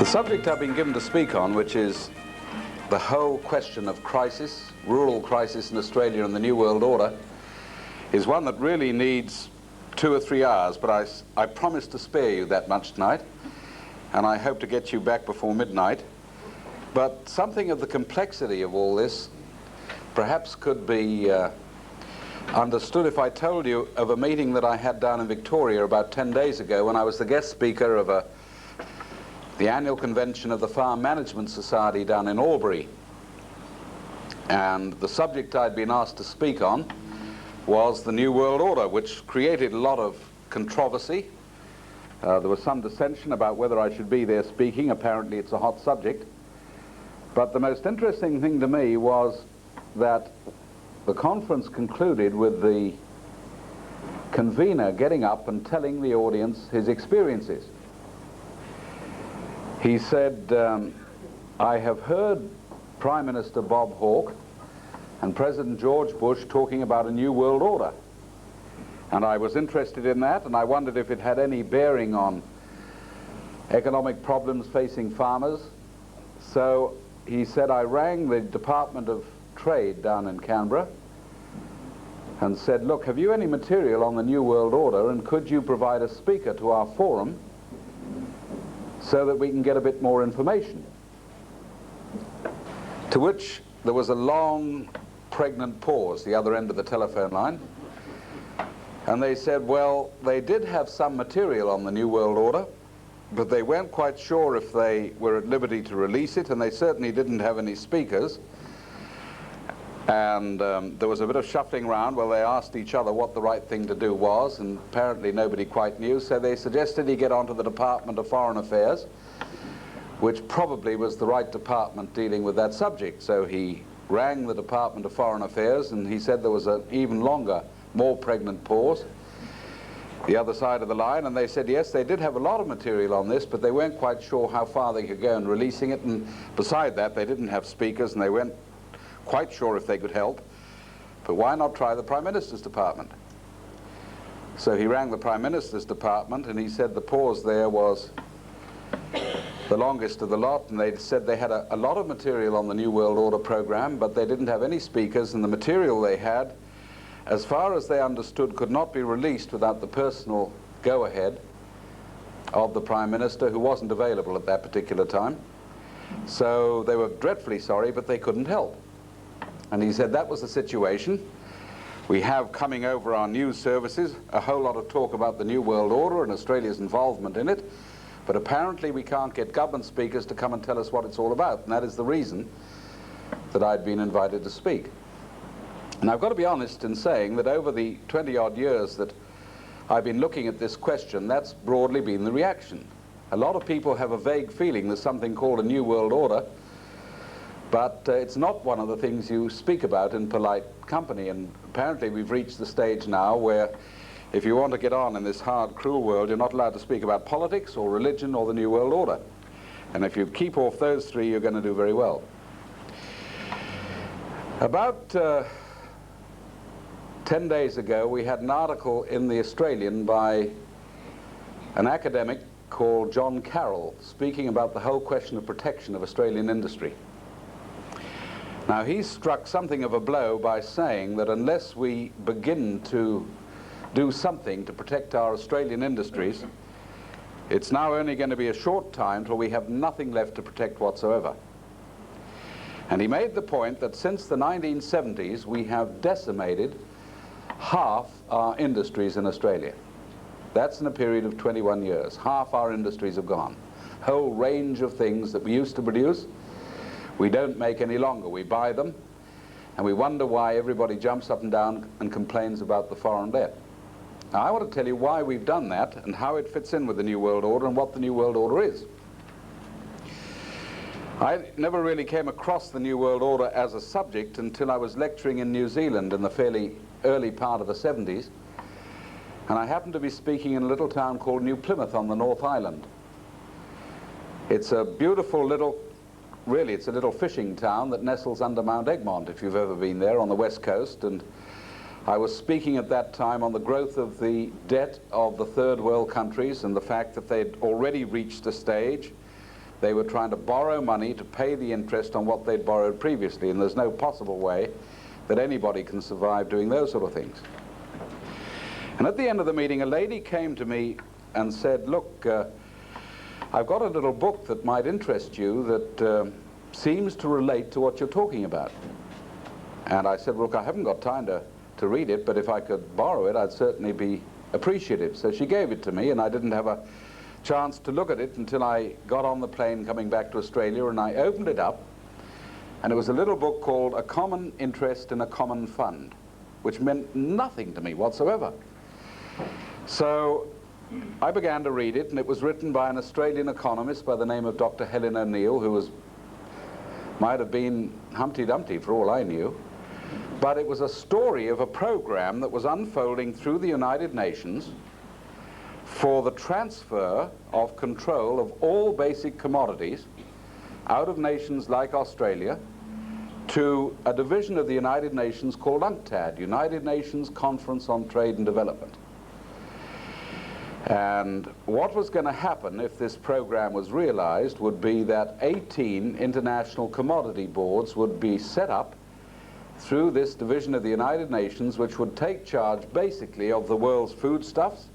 subject I've been given to speak on, which is the whole question of crisis, rural crisis in Australia and the New World Order, is one that really needs 2 or 3 hours, but I promise to spare you that much tonight, and I hope to get you back before midnight. But something of the complexity of all this perhaps could be understood if I told you of a meeting that I had down in Victoria about 10 days ago when I was the guest speaker of the annual convention of the Farm Management Society down in Albury. And the subject I'd been asked to speak on was the New World Order, which created a lot of controversy. There was some dissension about whether I should be there speaking. Apparently it's a hot subject. But the most interesting thing to me was that the conference concluded with the convener getting up and telling the audience his experiences. He said, I have heard Prime Minister Bob Hawke and President George Bush talking about a new world order. And I was interested in that, and I wondered if it had any bearing on economic problems facing farmers. So he said, I rang the Department of Trade down in Canberra and said, look, have you any material on the New World Order, and could you provide a speaker to our forum so that we can get a bit more information? To which there was a long, pregnant pause, the other end of the telephone line. And they said, well, they did have some material on the New World Order, but they weren't quite sure if they were at liberty to release it, and they certainly didn't have any speakers. And there was a bit of shuffling around where they asked each other what the right thing to do was, and apparently nobody quite knew, so they suggested he get onto the Department of Foreign Affairs, which probably was the right department dealing with that subject. So he rang the Department of Foreign Affairs, and he said there was an even longer, more pregnant pause the other side of the line, and they said yes, they did have a lot of material on this, but they weren't quite sure how far they could go in releasing it, and beside that they didn't have speakers, and they weren't quite sure if they could help, but why not try the Prime Minister's department? So he rang the Prime Minister's department, and he said the pause there was the longest of the lot, and they said they had a lot of material on the New World Order program, but they didn't have any speakers, and the material they had, as far as they understood, could not be released without the personal go-ahead of the Prime Minister, who wasn't available at that particular time. So they were dreadfully sorry, but they couldn't help. And he said that was the situation. We have coming over our news services a whole lot of talk about the New World Order and Australia's involvement in it, but apparently we can't get government speakers to come and tell us what it's all about, and that is the reason that I'd been invited to speak. And I've got to be honest in saying that over the 20-odd years that I've been looking at this question, that's broadly been the reaction. A lot of people have a vague feeling there's something called a New World Order, but it's not one of the things you speak about in polite company, and apparently we've reached the stage now where if you want to get on in this hard, cruel world, you're not allowed to speak about politics or religion or the New World Order. And if you keep off those three, you're going to do very well. About 10 days ago, we had an article in The Australian by an academic called John Carroll, speaking about the whole question of protection of Australian industry. Now, he struck something of a blow by saying that unless we begin to do something to protect our Australian industries, it's now only going to be a short time till we have nothing left to protect whatsoever. And he made the point that since the 1970s, we have decimated half our industries in Australia. That's in a period of 21 years. Half our industries have gone. Whole range of things that we used to produce, we don't make any longer. We buy them, and we wonder why everybody jumps up and down and complains about the foreign debt. Now, I want to tell you why we've done that and how it fits in with the New World Order and what the New World Order is. I never really came across the New World Order as a subject until I was lecturing in New Zealand in the fairly early part of the 70s, and I happened to be speaking in a little town called New Plymouth on the North Island. It's a beautiful little, really it's a little fishing town that nestles under Mount Egmont, if you've ever been there, on the west coast, and I was speaking at that time on the growth of the debt of the third world countries and the fact that they'd already reached a stage they were trying to borrow money to pay the interest on what they'd borrowed previously, and there's no possible way that anybody can survive doing those sort of things. And at the end of the meeting, a lady came to me and said, look, I've got a little book that might interest you that seems to relate to what you're talking about. And I said, look, I haven't got time to read it, but if I could borrow it, I'd certainly be appreciative. So she gave it to me, and I didn't have a chance to look at it until I got on the plane coming back to Australia, and I opened it up, and it was a little book called A Common Interest in a Common Fund, which meant nothing to me whatsoever. So I began to read it, and it was written by an Australian economist by the name of Dr. Helen O'Neill, who might have been Humpty Dumpty for all I knew. But it was a story of a program that was unfolding through the United Nations for the transfer of control of all basic commodities out of nations like Australia to a division of the United Nations called UNCTAD, United Nations Conference on Trade and Development. And what was going to happen if this program was realized would be that 18 international commodity boards would be set up through this division of the United Nations, which would take charge basically of the world's foodstuffs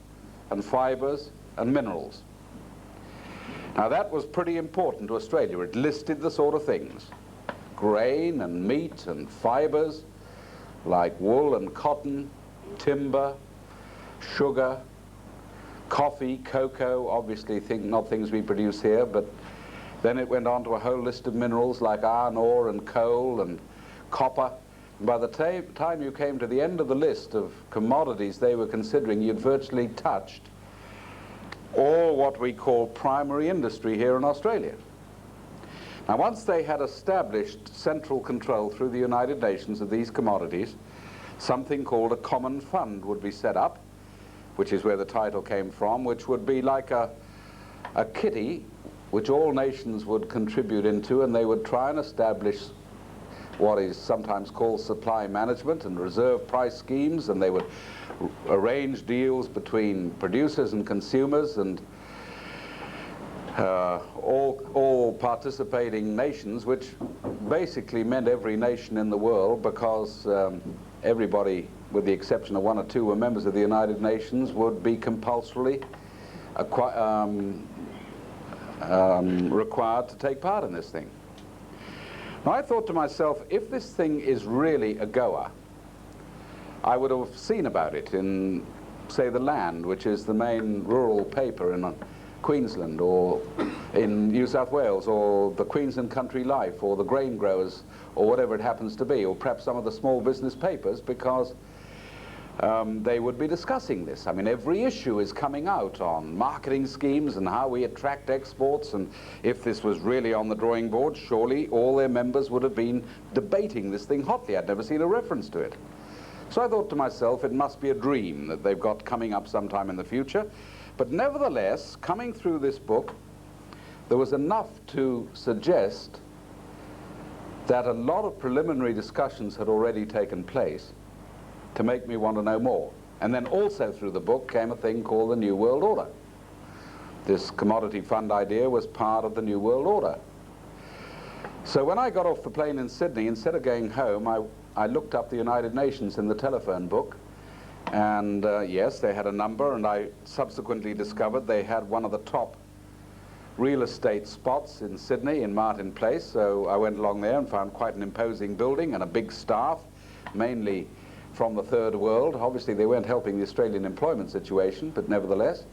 and fibers and minerals. Now that was pretty important to Australia. It listed the sort of things: grain and meat and fibers like wool and cotton, timber, sugar, coffee, cocoa, obviously not things we produce here, but then it went on to a whole list of minerals like iron ore and coal and copper. And by the time you came to the end of the list of commodities they were considering, you'd virtually touched all what we call primary industry here in Australia. Now once they had established central control through the United Nations of these commodities, something called a common fund would be set up, which is where the title came from, which would be like a kitty which all nations would contribute into, and they would try and establish what is sometimes called supply management and reserve price schemes, and they would arrange deals between producers and consumers, and all participating nations, which basically meant every nation in the world, because everybody, with the exception of one or two, were members of the United Nations, would be compulsorily required to take part in this thing. Now I thought to myself, if this thing is really a goer, I would have seen about it in, say, The Land, which is the main rural paper in Queensland, or in New South Wales, or the Queensland Country Life, or the Grain Growers, or whatever it happens to be, or perhaps some of the small business papers, because they would be discussing this. I mean, every issue is coming out on marketing schemes and how we attract exports, and if this was really on the drawing board, surely all their members would have been debating this thing hotly. I'd never seen a reference to it. So I thought to myself, it must be a dream that they've got coming up sometime in the future. But nevertheless, coming through this book, there was enough to suggest that a lot of preliminary discussions had already taken place to make me want to know more. And then also through the book came a thing called the New World Order. This commodity fund idea was part of the New World Order. So when I got off the plane in Sydney, instead of going home, I looked up the United Nations in the telephone book, and yes, they had a number, and I subsequently discovered they had one of the top real estate spots in Sydney, in Martin Place. So I went along there and found quite an imposing building and a big staff, mainly from the third world. Obviously they weren't helping the Australian employment situation, but nevertheless,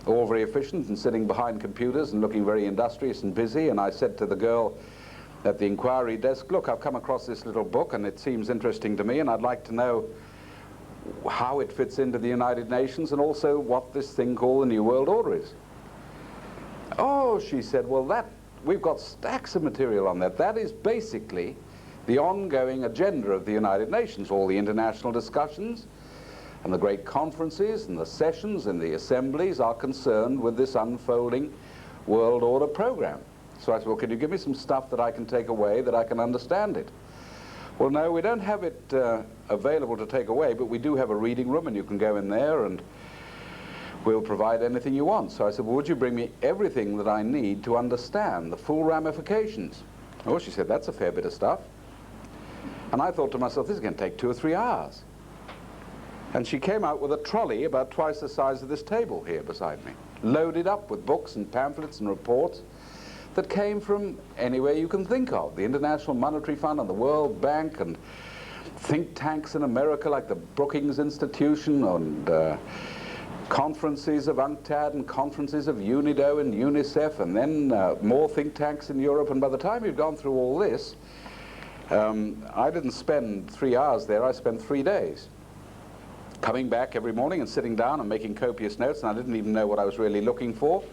all very efficient and sitting behind computers and looking very industrious and busy. And I said to the girl at the inquiry desk, look, I've come across this little book and it seems interesting to me, and I'd like to know how it fits into the United Nations and also what this thing called the New World Order is. Oh, she said, well, we've got stacks of material on that. That is basically the ongoing agenda of the United Nations. All the international discussions and the great conferences and the sessions and the assemblies are concerned with this unfolding world order program. So I said, well, can you give me some stuff that I can take away, that I can understand it? Well, no, we don't have it available to take away, but we do have a reading room, and you can go in there, and we'll provide anything you want. So I said, well, would you bring me everything that I need to understand the full ramifications? Oh, she said, that's a fair bit of stuff. And I thought to myself, this is going to take 2 or 3 hours. And she came out with a trolley about twice the size of this table here beside me, loaded up with books and pamphlets and reports that came from anywhere you can think of. The International Monetary Fund and the World Bank and think tanks in America like the Brookings Institution and conferences of UNCTAD and conferences of UNIDO and UNICEF, and then more think tanks in Europe. And by the time you've gone through all this, I didn't spend 3 hours there, I spent 3 days. Coming back every morning and sitting down and making copious notes, and I didn't even know what I was really looking for.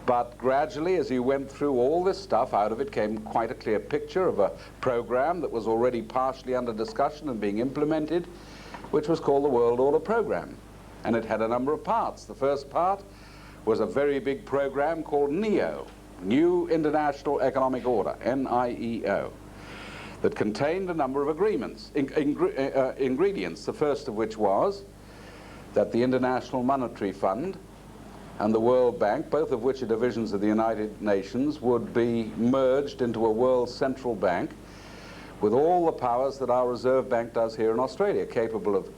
But gradually, as you went through all this stuff, out of it came quite a clear picture of a program that was already partially under discussion and being implemented, which was called the World Order Program. And it had a number of parts. The first part was a very big program called NEO, New International Economic Order, NIEO, that contained a number of agreements, ingredients, the first of which was that the International Monetary Fund and the World Bank, both of which are divisions of the United Nations, would be merged into a world central bank with all the powers that our Reserve Bank does here in Australia, capable of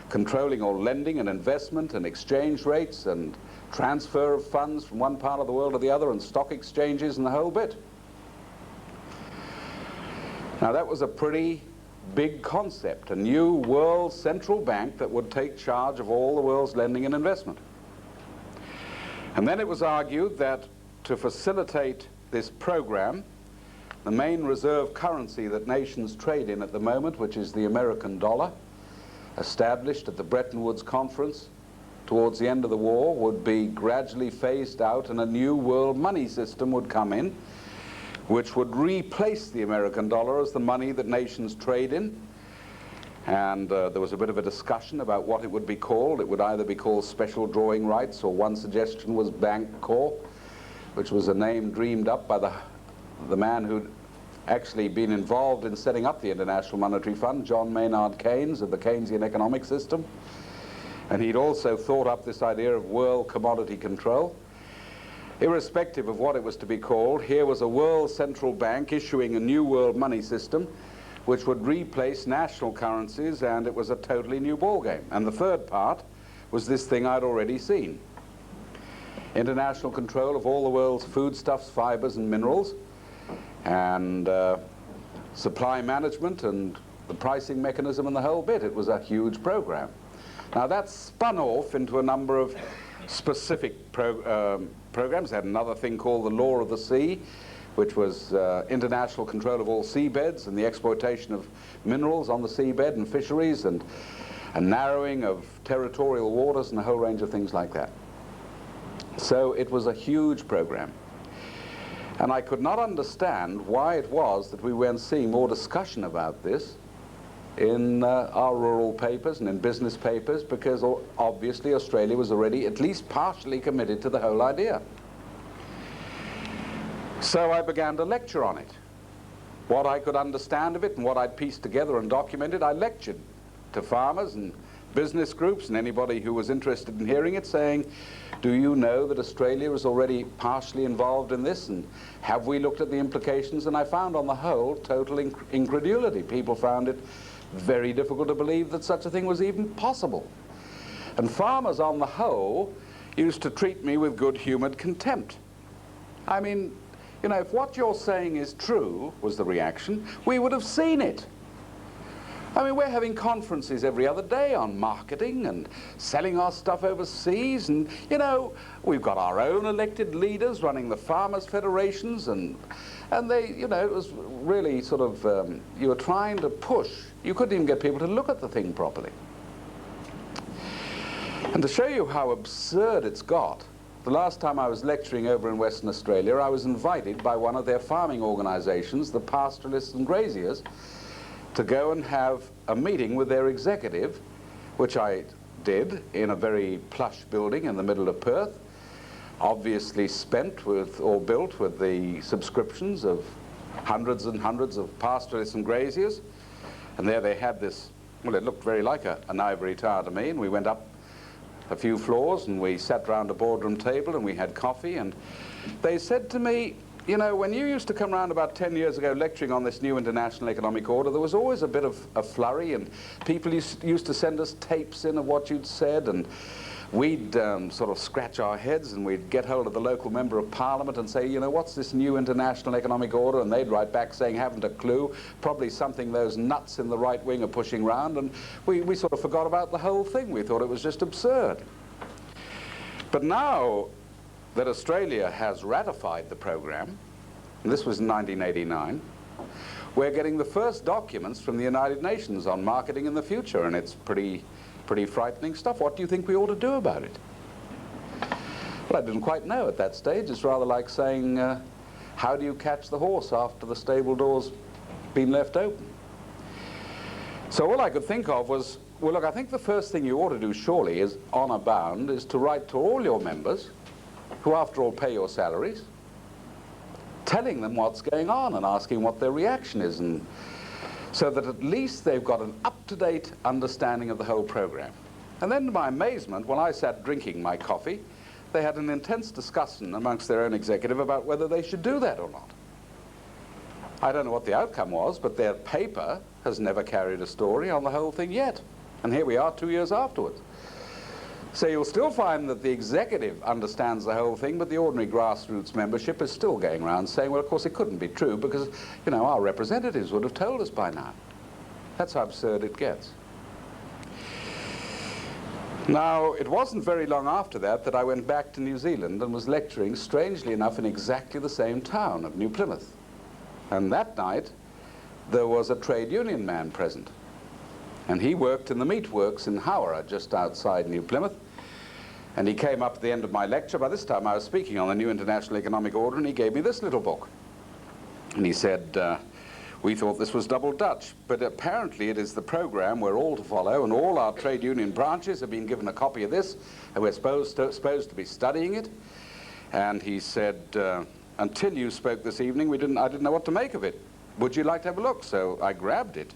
controlling all lending and investment and exchange rates and transfer of funds from one part of the world to the other and stock exchanges and the whole bit. Now that was a pretty big concept, a new world central bank that would take charge of all the world's lending and investment. And then it was argued that to facilitate this program, the main reserve currency that nations trade in at the moment, which is the American dollar, established at the Bretton Woods Conference towards the end of the war, would be gradually phased out and a new world money system would come in, which would replace the American dollar as the money that nations trade in. And there was a bit of a discussion about what it would be called. It would either be called special drawing rights, or one suggestion was Bank Corps, which was a name dreamed up by the man who'd actually been involved in setting up the International Monetary Fund, John Maynard Keynes, of the Keynesian economic system. And he'd also thought up this idea of world commodity control. Irrespective of what it was to be called, here was a world central bank issuing a new world money system which would replace national currencies, and it was a totally new ballgame. And the third part was this thing I'd already seen. International control of all the world's foodstuffs, fibers and minerals, and supply management and the pricing mechanism and the whole bit. It was a huge program. Now that spun off into a number of specific programs. They had another thing called the Law of the Sea, which was international control of all seabeds and the exploitation of minerals on the seabed and fisheries, and a narrowing of territorial waters and a whole range of things like that. So it was a huge program. And I could not understand why it was that we weren't seeing more discussion about this in our rural papers and in business papers, because obviously Australia was already at least partially committed to the whole idea. So I began to lecture on it. What I could understand of it and what I'd pieced together and documented, I lectured to farmers and business groups and anybody who was interested in hearing it, saying, do you know that Australia is already partially involved in this, and have we looked at the implications? And I found on the whole total incredulity. People found it very difficult to believe that such a thing was even possible. And farmers on the whole used to treat me with good-humored contempt. I mean, you know, if what you're saying is true, was the reaction, we would have seen it. I mean, we're having conferences every other day on marketing and selling our stuff overseas, and, you know, we've got our own elected leaders running the farmers' federations, and they, you know, it was really sort of, you were trying to push. You couldn't even get people to look at the thing properly. And to show you how absurd it's got, the last time I was lecturing over in Western Australia, I was invited by one of their farming organizations, the Pastoralists and Graziers, to go and have a meeting with their executive, which I did in a very plush building in the middle of Perth, obviously spent with, or built with, the subscriptions of hundreds and hundreds of pastoralists and graziers. And there they had this, well, it looked very like an ivory tower to me, and we went up a few floors, and we sat round a boardroom table and we had coffee, and they said to me, you know, when you used to come around about 10 years ago lecturing on this new international economic order, there was always a bit of a flurry, and people used to send us tapes in of what you'd said, and we'd sort of scratch our heads, and we'd get hold of the local member of parliament and say, you know, what's this new international economic order? And they'd write back saying, haven't a clue, probably something those nuts in the right wing are pushing round, and we sort of forgot about the whole thing. We thought it was just absurd. But now that Australia has ratified the program, and this was in 1989, we're getting the first documents from the United Nations on marketing in the future, and it's pretty frightening stuff. What do you think we ought to do about it? Well, I didn't quite know at that stage. It's rather like saying, how do you catch the horse after the stable door's been left open? So all I could think of was, well, look, I think the first thing you ought to do, surely, is honor bound, is to write to all your members, who after all pay your salaries, telling them what's going on and asking what their reaction is, and so that at least they've got an up-to-date understanding of the whole program. And then to my amazement, when I sat drinking my coffee, they had an intense discussion amongst their own executive about whether they should do that or not. I don't know what the outcome was, but their paper has never carried a story on the whole thing yet. And here we are 2 years afterwards. So you'll still find that the executive understands the whole thing, but the ordinary grassroots membership is still going around saying, well, of course it couldn't be true because, you know, our representatives would have told us by now. That's how absurd it gets. Now, it wasn't very long after that that I went back to New Zealand and was lecturing, strangely enough, in exactly the same town of New Plymouth. And that night, there was a trade union man present. And he worked in the meat works in Howrah, just outside New Plymouth. And he came up at the end of my lecture. By this time I was speaking on the new international economic order, and he gave me this little book. And he said, we thought this was double Dutch, but apparently it is the program we're all to follow, and all our trade union branches have been given a copy of this, and we're supposed to be studying it. And he said, until you spoke this evening, I didn't know what to make of it. Would you like to have a look? So I grabbed it.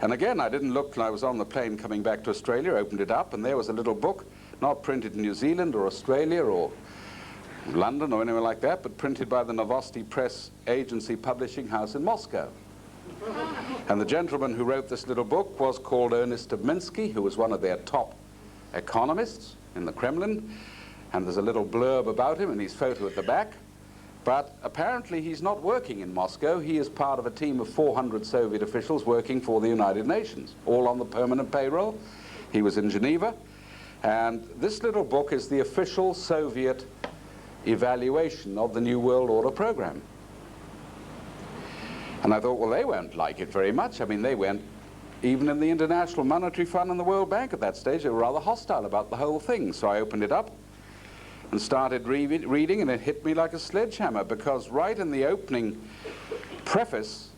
And again, I didn't look till I was on the plane coming back to Australia, opened it up, and there was a little book, not printed in New Zealand or Australia or London or anywhere like that, but printed by the Novosti Press Agency publishing house in Moscow. And the gentleman who wrote this little book was called Ernest Dubminsky, who was one of their top economists in the Kremlin. And there's a little blurb about him and his photo at the back. But apparently he's not working in Moscow. He is part of a team of 400 Soviet officials working for the United Nations, all on the permanent payroll. He was in Geneva. And this little book is the official Soviet evaluation of the New World Order program. And I thought, well, they won't like it very much. I mean, they went, even in the International Monetary Fund and the World Bank at that stage, they were rather hostile about the whole thing. So I opened it up and started reading, and it hit me like a sledgehammer, because right in the opening preface,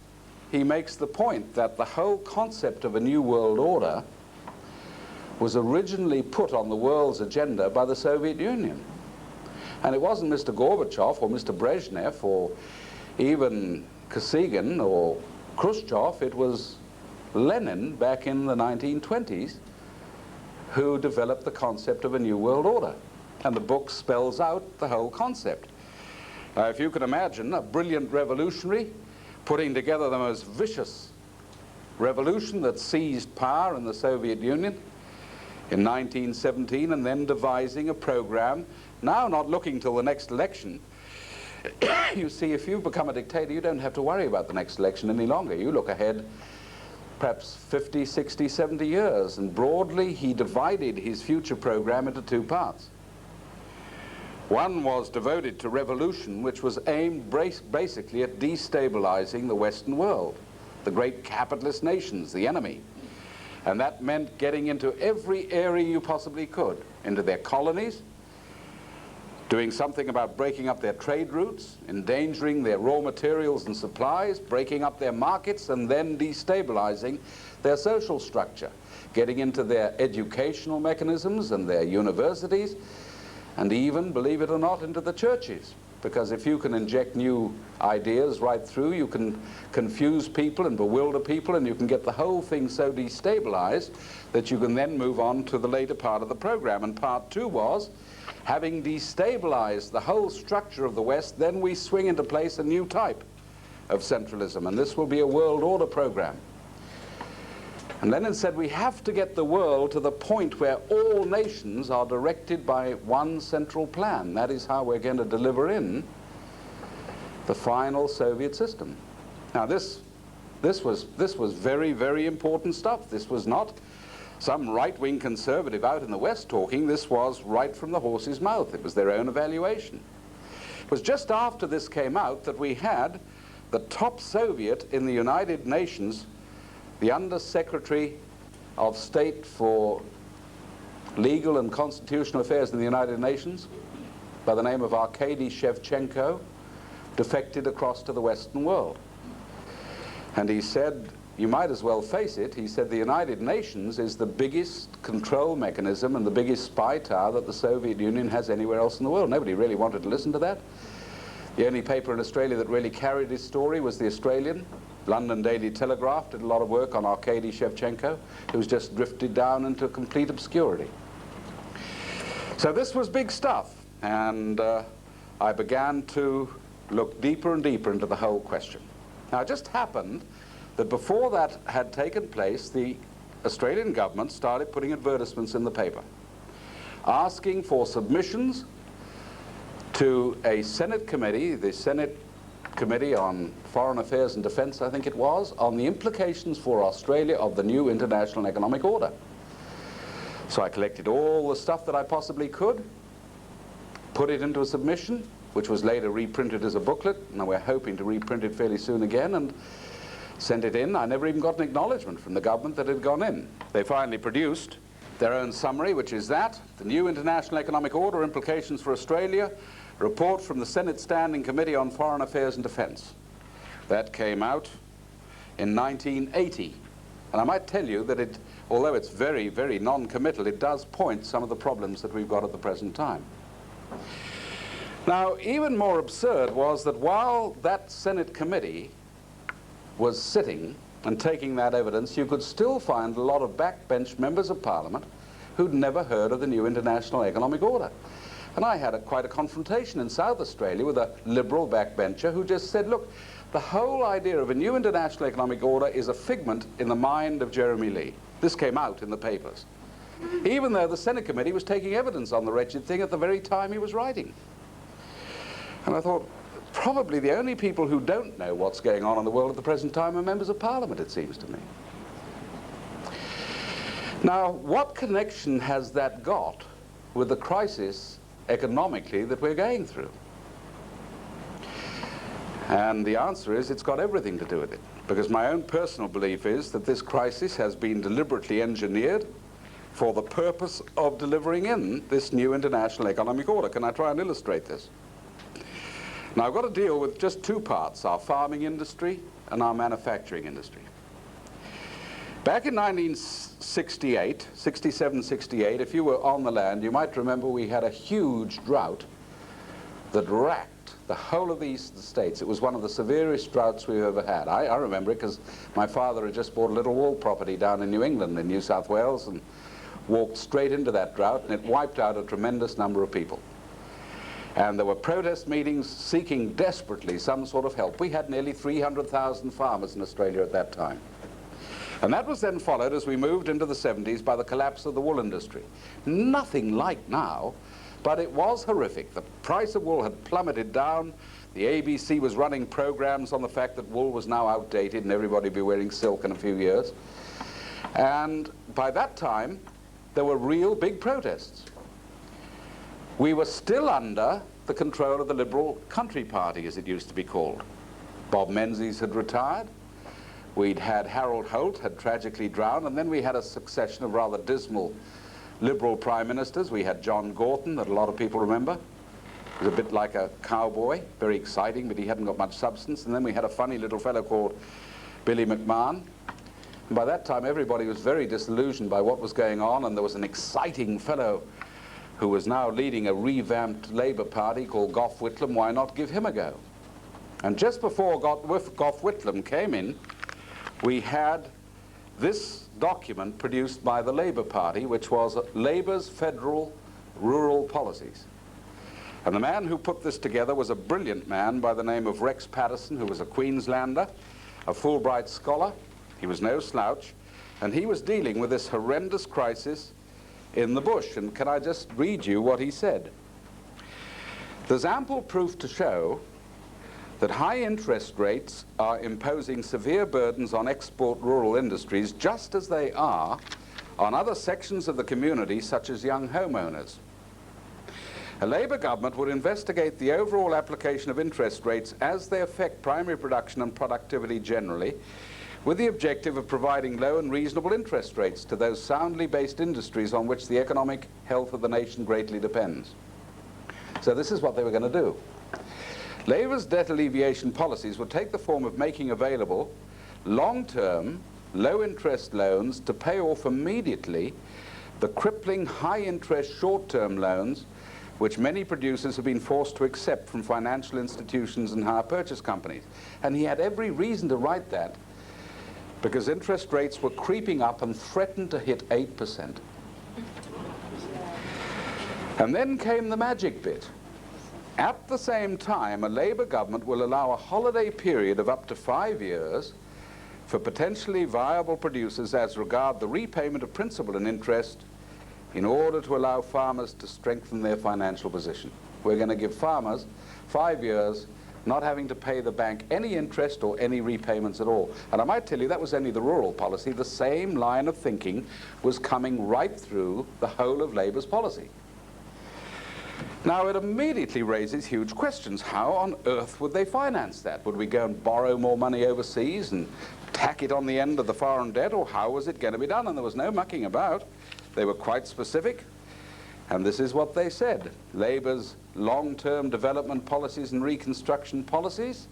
he makes the point that the whole concept of a new world order was originally put on the world's agenda by the Soviet Union. And it wasn't Mr. Gorbachev or Mr. Brezhnev or even Kosygin or Khrushchev. It was Lenin back in the 1920s who developed the concept of a new world order. And the book spells out the whole concept. If you can imagine a brilliant revolutionary putting together the most vicious revolution that seized power in the Soviet Union in 1917, and then devising a program, now not looking till the next election. You see, if you become a dictator, you don't have to worry about the next election any longer. You look ahead perhaps 50, 60, 70 years, and broadly he divided his future program into two parts. One was devoted to revolution, which was aimed basically at destabilizing the Western world, the great capitalist nations, the enemy. And that meant getting into every area you possibly could, into their colonies, doing something about breaking up their trade routes, endangering their raw materials and supplies, breaking up their markets, and then destabilizing their social structure, getting into their educational mechanisms and their universities, and even, believe it or not, into the churches. because if you can inject new ideas right through, you can confuse people and bewilder people, and you can get the whole thing so destabilized that you can then move on to the later part of the program. And part two was, having destabilized the whole structure of the West, then we swing into place a new type of centralism, and this will be a world order program. And Lenin said we have to get the world to the point where all nations are directed by one central plan. That is how we're going to deliver in the final Soviet system. Now this was very, very important stuff. This was not some right-wing conservative out in the West talking. This was right from the horse's mouth. It was their own evaluation. It was just after this came out that we had the top Soviet in the United Nations, the Under-Secretary of State for Legal and Constitutional Affairs in the United Nations, by the name of Arkady Shevchenko, defected across to the Western world. And he said, you might as well face it, he said the United Nations is the biggest control mechanism and the biggest spy tower that the Soviet Union has anywhere else in the world. Nobody really wanted to listen to that. The only paper in Australia that really carried his story was the Australian. London Daily Telegraph did a lot of work on Arkady Shevchenko, who's just drifted down into complete obscurity. So this was big stuff, and I began to look deeper and deeper into the whole question. Now it just happened that before that had taken place, the Australian government started putting advertisements in the paper, asking for submissions to a Senate committee, the Senate Committee on Foreign Affairs and Defense, I think it was, on the implications for Australia of the new international economic order. So I collected all the stuff that I possibly could, put it into a submission, which was later reprinted as a booklet, and we're hoping to reprint it fairly soon again, and sent it in. I never even got an acknowledgement from the government that it had gone in. They finally produced their own summary, which is that, the new international economic order, implications for Australia, report from the Senate Standing Committee on Foreign Affairs and Defense. That came out in 1980. And I might tell you that it, although it's very, very non-committal, it does point some of the problems that we've got at the present time. Now, even more absurd was that while that Senate committee was sitting and taking that evidence, you could still find a lot of backbench members of Parliament who'd never heard of the new international economic order. And I had quite a confrontation in South Australia with a liberal backbencher who just said, look, the whole idea of a new international economic order is a figment in the mind of Jeremy Lee. This came out in the papers, even though the Senate committee was taking evidence on the wretched thing at the very time he was writing. And I thought, probably the only people who don't know what's going on in the world at the present time are members of Parliament, it seems to me. Now, what connection has that got with the crisis economically that we're going through? And the answer is it's got everything to do with it, because my own personal belief is that this crisis has been deliberately engineered for the purpose of delivering in this new international economic order. Can I try and illustrate this? Now, I've got to deal with just two parts, our farming industry and our manufacturing industry. Back in 1968, 67, 68, if you were on the land, you might remember we had a huge drought that racked the whole of the eastern states. It was one of the severest droughts we've ever had. I remember it because my father had just bought a little wool property down in New England, in New South Wales, and walked straight into that drought, and it wiped out a tremendous number of people. And there were protest meetings seeking desperately some sort of help. We had nearly 300,000 farmers in Australia at that time. And that was then followed, as we moved into the 70s, by the collapse of the wool industry. Nothing like now, but it was horrific. The price of wool had plummeted down. The ABC was running programs on the fact that wool was now outdated and everybody would be wearing silk in a few years. And by that time, there were real big protests. We were still under the control of the Liberal Country Party, as it used to be called. Bob Menzies had retired. We'd had Harold Holt had tragically drowned, and then we had a succession of rather dismal Liberal prime ministers. We had John Gorton, that a lot of people remember. He was a bit like a cowboy, very exciting, but he hadn't got much substance. And then we had a funny little fellow called Billy McMahon. And by that time, everybody was very disillusioned by what was going on, and there was an exciting fellow who was now leading a revamped Labour Party called Gough Whitlam, why not give him a go? And just before Gough Whitlam came in, we had this document produced by the Labour Party, which was Labour's Federal Rural Policies. And the man who put this together was a brilliant man by the name of Rex Patterson, who was a Queenslander, a Fulbright scholar. He was no slouch, and he was dealing with this horrendous crisis in the bush. And can I just read you what he said? There's ample proof to show that high interest rates are imposing severe burdens on export rural industries, just as they are on other sections of the community, such as young homeowners. A Labour government would investigate the overall application of interest rates as they affect primary production and productivity generally, with the objective of providing low and reasonable interest rates to those soundly based industries on which the economic health of the nation greatly depends. So this is what they were going to do. Labour's debt alleviation policies would take the form of making available long-term, low-interest loans to pay off immediately the crippling high-interest short-term loans which many producers have been forced to accept from financial institutions and hire purchase companies. And he had every reason to write that, because interest rates were creeping up and threatened to hit 8%. And then came the magic bit. At the same time, a Labour government will allow a holiday period of up to 5 years for potentially viable producers as regard the repayment of principal and interest, in order to allow farmers to strengthen their financial position. We're going to give farmers 5 years not having to pay the bank any interest or any repayments at all. And I might tell you that was only the rural policy. The same line of thinking was coming right through the whole of Labour's policy. Now, it immediately raises huge questions. How on earth would they finance that? Would we go and borrow more money overseas and tack it on the end of the foreign debt, or how was it going to be done? And there was no mucking about. They were quite specific. And this is what they said. Labour's long-term development policies and reconstruction policies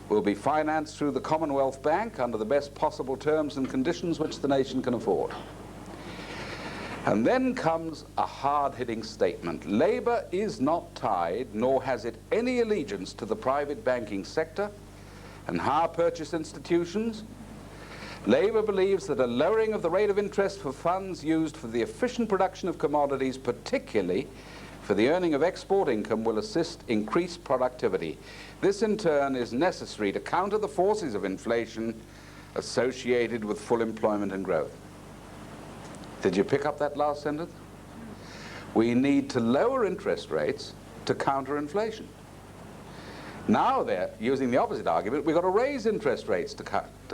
will be financed through the Commonwealth Bank under the best possible terms and conditions which the nation can afford. And then comes a hard-hitting statement. Labour is not tied, nor has it any allegiance to the private banking sector and hire purchase institutions. Labour believes that a lowering of the rate of interest for funds used for the efficient production of commodities, particularly for the earning of export income, will assist increased productivity. This in turn is necessary to counter the forces of inflation associated with full employment and growth. Did you pick up that last sentence? We need to lower interest rates to counter inflation. Now they're using the opposite argument. We've got to raise interest rates to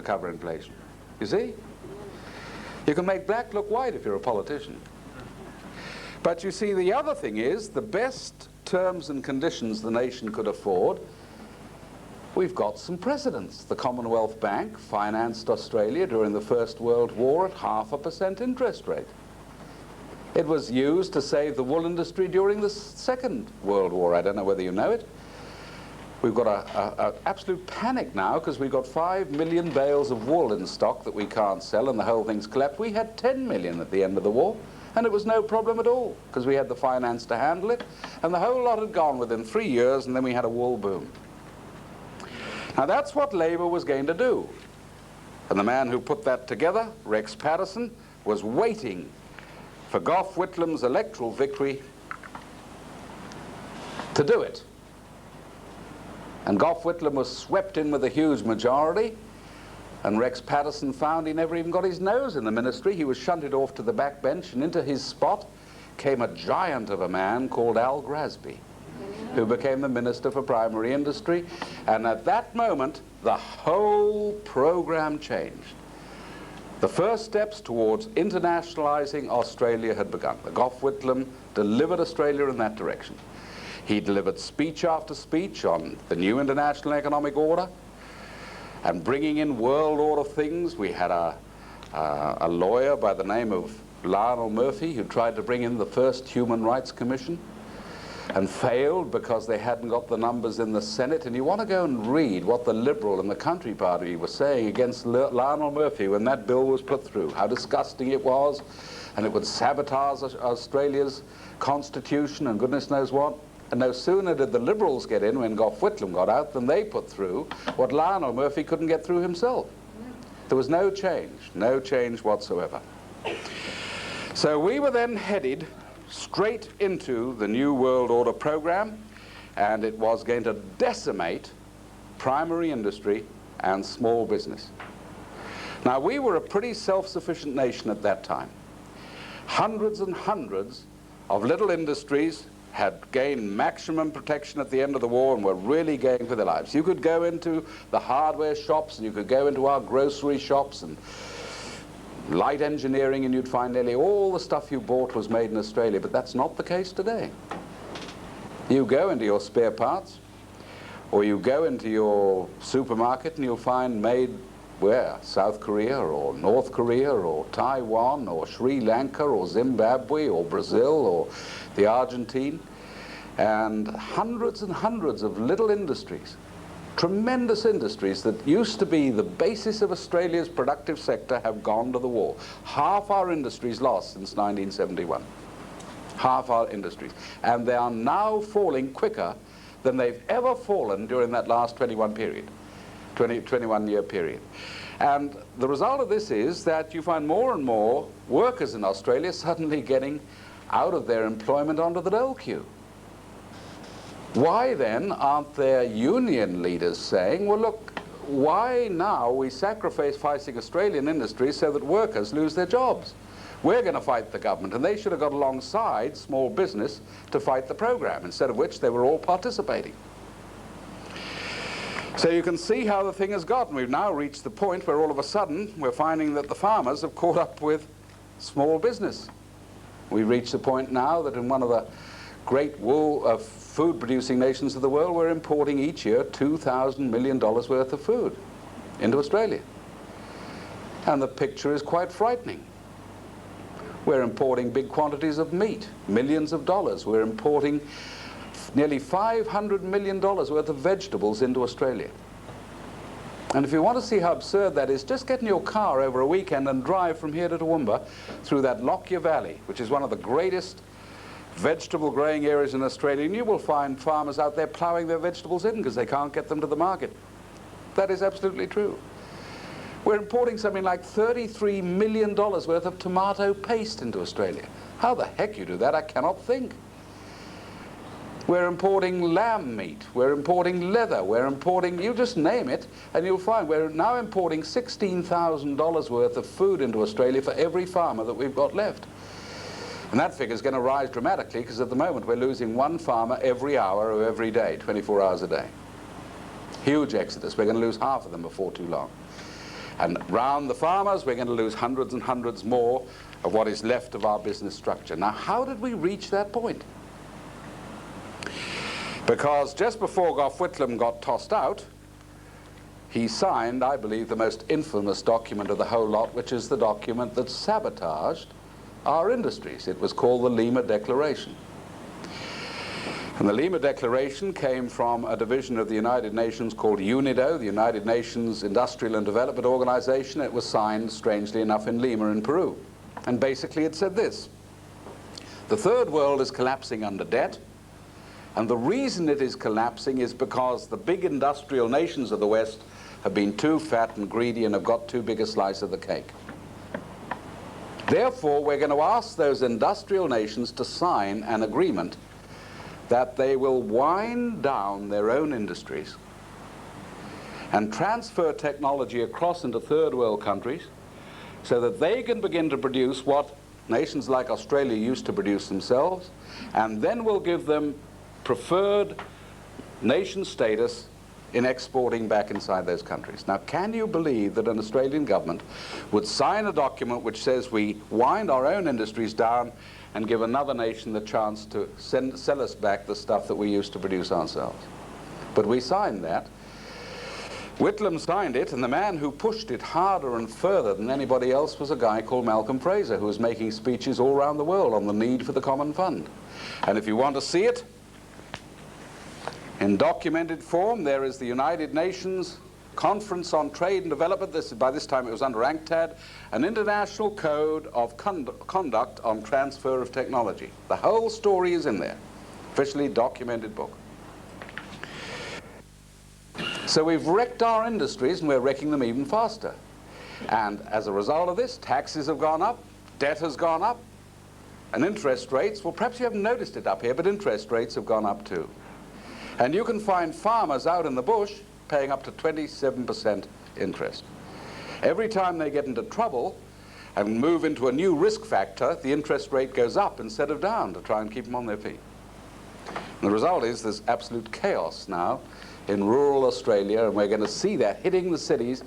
cover inflation. You see? You can make black look white if you're a politician. But you see, the other thing is, the best terms and conditions the nation could afford, we've got some precedents. The Commonwealth Bank financed Australia during the First World War at 0.5% interest rate. It was used to save the wool industry during the Second World War. I don't know whether you know it. We've got an absolute panic now because we've got 5 million bales of wool in stock that we can't sell, and the whole thing's collapsed. We had 10 million at the end of the war, and it was no problem at all because we had the finance to handle it, and the whole lot had gone within 3 years, and then we had a wool boom. Now that's what Labour was going to do. And the man who put that together, Rex Patterson, was waiting for Gough Whitlam's electoral victory to do it. And Gough Whitlam was swept in with a huge majority, and Rex Patterson found he never even got his nose in the ministry. He was shunted off to the back bench, and into his spot came a giant of a man called Al Grasby, who became the Minister for Primary Industry. And at that moment, the whole program changed. The first steps towards internationalizing Australia had begun. The Gough Whitlam delivered Australia in that direction. He delivered speech after speech on the new international economic order and bringing in world order things. We had a lawyer by the name of Lionel Murphy who tried to bring in the first Human Rights Commission. and failed because they hadn't got the numbers in the Senate. And you want to go and read what the Liberal and the Country Party were saying against Lionel Murphy when that bill was put through, how disgusting it was, and it would sabotage Australia's constitution and goodness knows what. And no sooner did the Liberals get in when Gough Whitlam got out than they put through what Lionel Murphy couldn't get through himself. There was no change whatsoever. So we were then headed straight into the New World Order program, and it was going to decimate primary industry and small business. Now, we were a pretty self-sufficient nation at that time. Hundreds and hundreds of little industries had gained maximum protection at the end of the war and were really going for their lives. You could go into the hardware shops and you could go into our grocery shops and light engineering, and you'd find nearly all the stuff you bought was made in Australia, but that's not the case today. You go into your spare parts, or you go into your supermarket and you'll find made where? South Korea or North Korea or Taiwan or Sri Lanka or Zimbabwe or Brazil or the Argentine, and hundreds of little industries, tremendous industries that used to be the basis of Australia's productive sector have gone to the wall. Half our industries lost since 1971. Half our industries. And they are now falling quicker than they've ever fallen during that last 21-year period. And the result of this is that you find more and more workers in Australia suddenly getting out of their employment onto the dole queue. Why then aren't their union leaders saying, well, look, why now are we sacrificing Australian industry so that workers lose their jobs? We're going to fight the government, and they should have got alongside small business to fight the program, instead of which they were all participating. So you can see how the thing has gotten. We've now reached the point where all of a sudden we're finding that the farmers have caught up with small business. We've reached the point now that in one of the great food-producing nations of the world, we're importing each year $2,000 million worth of food into Australia. And the picture is quite frightening. We're importing big quantities of meat, millions of dollars. We're importing nearly $500 million worth of vegetables into Australia. And if you want to see how absurd that is, just get in your car over a weekend and drive from here to Toowoomba through that Lockyer Valley, which is one of the greatest vegetable growing areas in Australia, and you will find farmers out there ploughing their vegetables in because they can't get them to the market. That is absolutely true. We're importing something like $33 million worth of tomato paste into Australia. How the heck you do that, I cannot think. We're importing lamb meat, we're importing leather, we're importing, you just name it, and you'll find we're now importing $16,000 worth of food into Australia for every farmer that we've got left. And that figure is going to rise dramatically because at the moment we're losing one farmer every hour of every day, 24 hours a day. Huge exodus. We're going to lose half of them before too long. And round the farmers, we're going to lose hundreds and hundreds more of what is left of our business structure. Now, how did we reach that point? Because just before Gough Whitlam got tossed out, he signed, I believe, the most infamous document of the whole lot, which is the document that sabotaged our industries. It was called the Lima Declaration. And the Lima Declaration came from a division of the United Nations called UNIDO, the United Nations Industrial and Development Organization. It was signed, strangely enough, in Lima in Peru. And basically it said this: the third world is collapsing under debt, and the reason it is collapsing is because the big industrial nations of the West have been too fat and greedy and have got too big a slice of the cake. Therefore, we're going to ask those industrial nations to sign an agreement that they will wind down their own industries and transfer technology across into third world countries so that they can begin to produce what nations like Australia used to produce themselves, and then we'll give them preferred nation status in exporting back inside those countries. Now, can you believe that an Australian government would sign a document which says we wind our own industries down and give another nation the chance to sell us back the stuff that we used to produce ourselves? But we signed that. Whitlam signed it, and the man who pushed it harder and further than anybody else was a guy called Malcolm Fraser, who was making speeches all around the world on the need for the common fund. And if you want to see it, In documented form, there is the United Nations Conference on Trade and Development. By this time it was under UNCTAD, an international code of conduct on transfer of technology. The whole story is in there, officially documented book. So we've wrecked our industries, and we're wrecking them even faster. And as a result of this, taxes have gone up, debt has gone up, and interest rates, well, perhaps you haven't noticed it up here, but interest rates have gone up too. And you can find farmers out in the bush paying up to 27% interest. Every time they get into trouble and move into a new risk factor, the interest rate goes up instead of down to try and keep them on their feet. And the result is there's absolute chaos now in rural Australia, and we're going to see that hitting the cities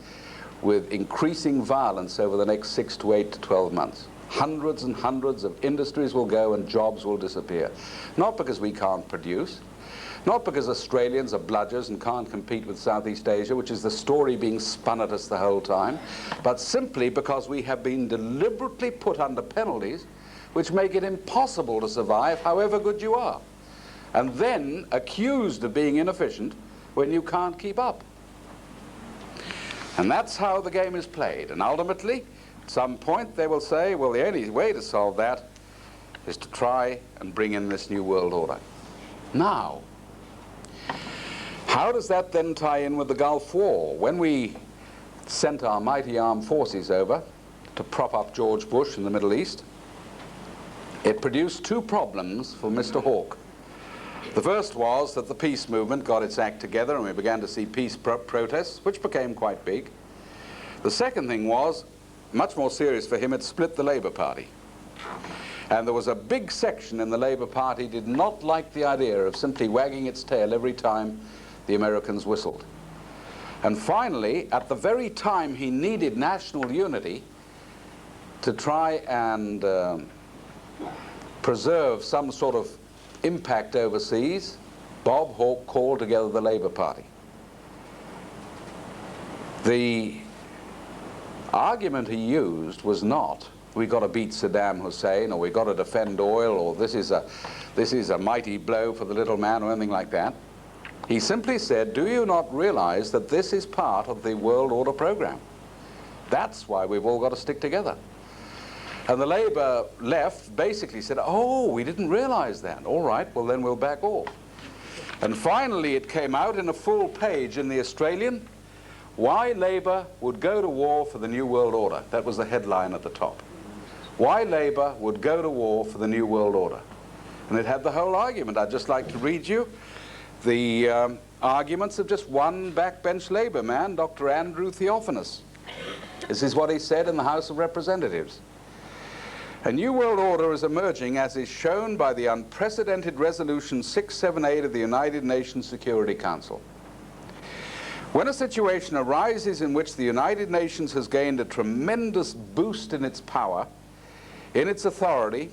with increasing violence over the next 6 to 8 to 12 months. Hundreds and hundreds of industries will go and jobs will disappear. Not because we can't produce, not because Australians are bludgers and can't compete with Southeast Asia, which is the story being spun at us the whole time, but simply because we have been deliberately put under penalties which make it impossible to survive however good you are, and then accused of being inefficient when you can't keep up. And that's how the game is played. And ultimately, at some point, they will say, well, the only way to solve that is to try and bring in this new world order. Now, how does that then tie in with the Gulf War? When we sent our mighty armed forces over to prop up George Bush in the Middle East, it produced two problems for Mr. Hawke. The first was that the peace movement got its act together and we began to see peace protests, which became quite big. The second thing was, much more serious for him, it split the Labour Party. And there was a big section in the Labour Party did not like the idea of simply wagging its tail every time the Americans whistled. And finally, at the very time he needed national unity to try and preserve some sort of impact overseas, Bob Hawke called together the Labour Party. The argument he used was not, we've got to beat Saddam Hussein, or we've got to defend oil, or this is a mighty blow for the little man, or anything like that. He simply said, do you not realize that this is part of the world order program? That's why we've all got to stick together. And the Labour left basically said, oh, we didn't realize that. All right, well then we'll back off. And finally it came out in a full page in the Australian, why Labour would go to war for the New World Order. That was the headline at the top. Why Labour would go to war for the New World Order. And it had the whole argument. I'd just like to read you the arguments of just one backbench Labour man, Dr. Andrew Theophanous. This is what he said in the House of Representatives. A new world order is emerging, as is shown by the unprecedented Resolution 678 of the United Nations Security Council. When a situation arises in which the United Nations has gained a tremendous boost in its power, in its authority,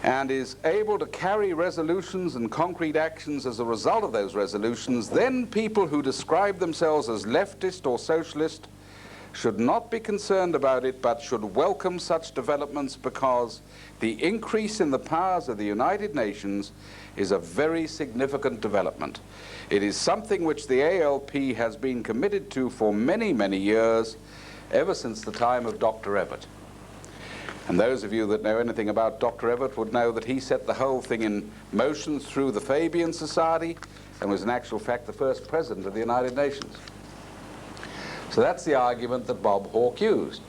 and is able to carry resolutions and concrete actions as a result of those resolutions, then people who describe themselves as leftist or socialist should not be concerned about it, but should welcome such developments, because the increase in the powers of the United Nations is a very significant development. It is something which the ALP has been committed to for many, many years, ever since the time of Dr. Evatt. And those of you that know anything about Dr. Evatt would know that he set the whole thing in motion through the Fabian Society and was in actual fact the first president of the United Nations. So that's the argument that Bob Hawke used.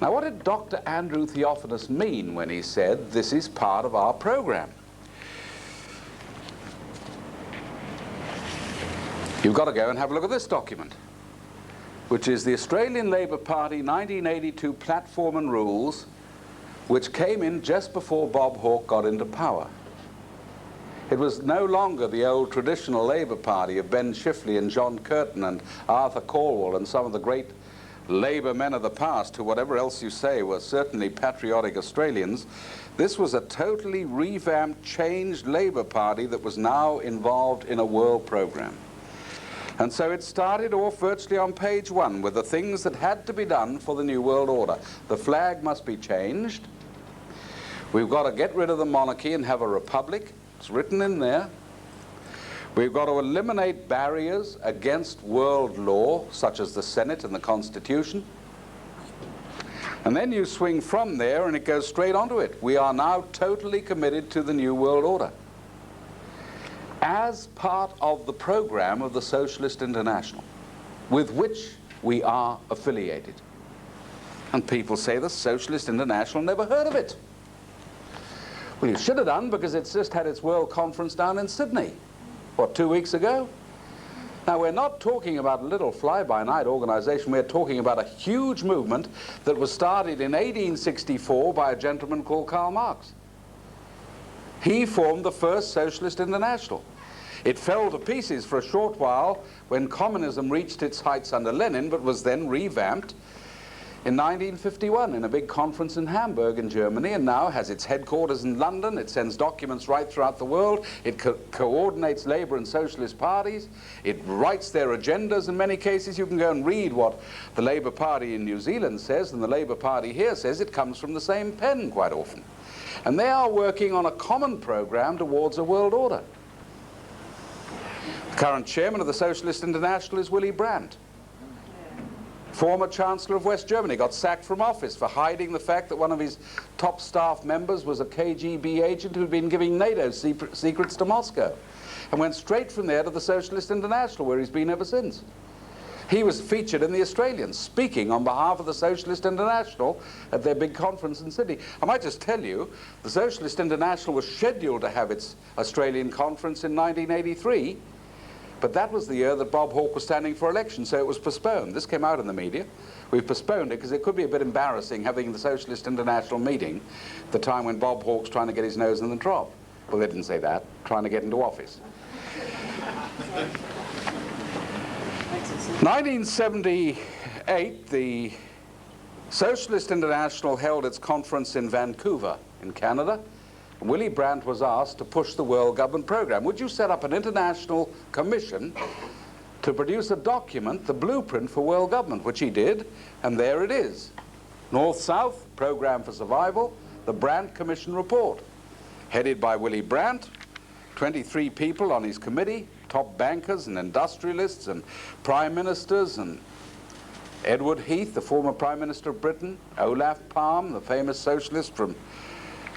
Now, what did Dr. Andrew Theophanous mean when he said this is part of our program? You've got to go and have a look at this document, which is the Australian Labour Party 1982 Platform and Rules, which came in just before Bob Hawke got into power. It was no longer the old traditional Labour Party of Ben Chifley and John Curtin and Arthur Calwell and some of the great Labour men of the past, who, whatever else you say, were certainly patriotic Australians. This was a totally revamped, changed Labour Party that was now involved in a world program. And so it started off virtually on page 1 with the things that had to be done for the New World Order. The flag must be changed. We've got to get rid of the monarchy and have a republic. It's written in there. We've got to eliminate barriers against world law, such as the Senate and the Constitution. And then you swing from there and it goes straight onto it. We are now totally committed to the New World Order as part of the program of the Socialist International, with which we are affiliated. And people say the Socialist International, never heard of it. Well, you should have done, because it's just had its World Conference down in Sydney, what, 2 weeks ago? Now, we're not talking about a little fly-by-night organization. We're talking about a huge movement that was started in 1864 by a gentleman called Karl Marx. He formed the first Socialist International. It fell to pieces for a short while when communism reached its heights under Lenin, but was then revamped in 1951 in a big conference in Hamburg in Germany, and now has its headquarters in London. It sends documents right throughout the world. It coordinates labor and socialist parties. It writes their agendas in many cases. You can go and read what the Labour Party in New Zealand says and the Labour Party here says. It comes from the same pen quite often. And they are working on a common program towards a world order. The current chairman of the Socialist International is Willy Brandt. Former Chancellor of West Germany, got sacked from office for hiding the fact that one of his top staff members was a KGB agent who'd been giving NATO secrets to Moscow, and went straight from there to the Socialist International, where he's been ever since. He was featured in the Australian, speaking on behalf of the Socialist International at their big conference in Sydney. I might just tell you, the Socialist International was scheduled to have its Australian conference in 1983, but that was the year that Bob Hawke was standing for election, so it was postponed. This came out in the media. We've postponed it because it could be a bit embarrassing having the Socialist International meeting at the time when Bob Hawke's trying to get his nose in the trough. Well, they didn't say that, trying to get into office. 1978, the Socialist International held its conference in Vancouver, in Canada. Willy Brandt was asked to push the world government program. Would you set up an international commission to produce a document, the blueprint for world government, which he did, and there it is. North-South, Program for Survival, the Brandt Commission Report. Headed by Willy Brandt, 23 people on his committee, top bankers and industrialists and prime ministers, and Edward Heath, the former Prime Minister of Britain, Olaf Palme, the famous socialist from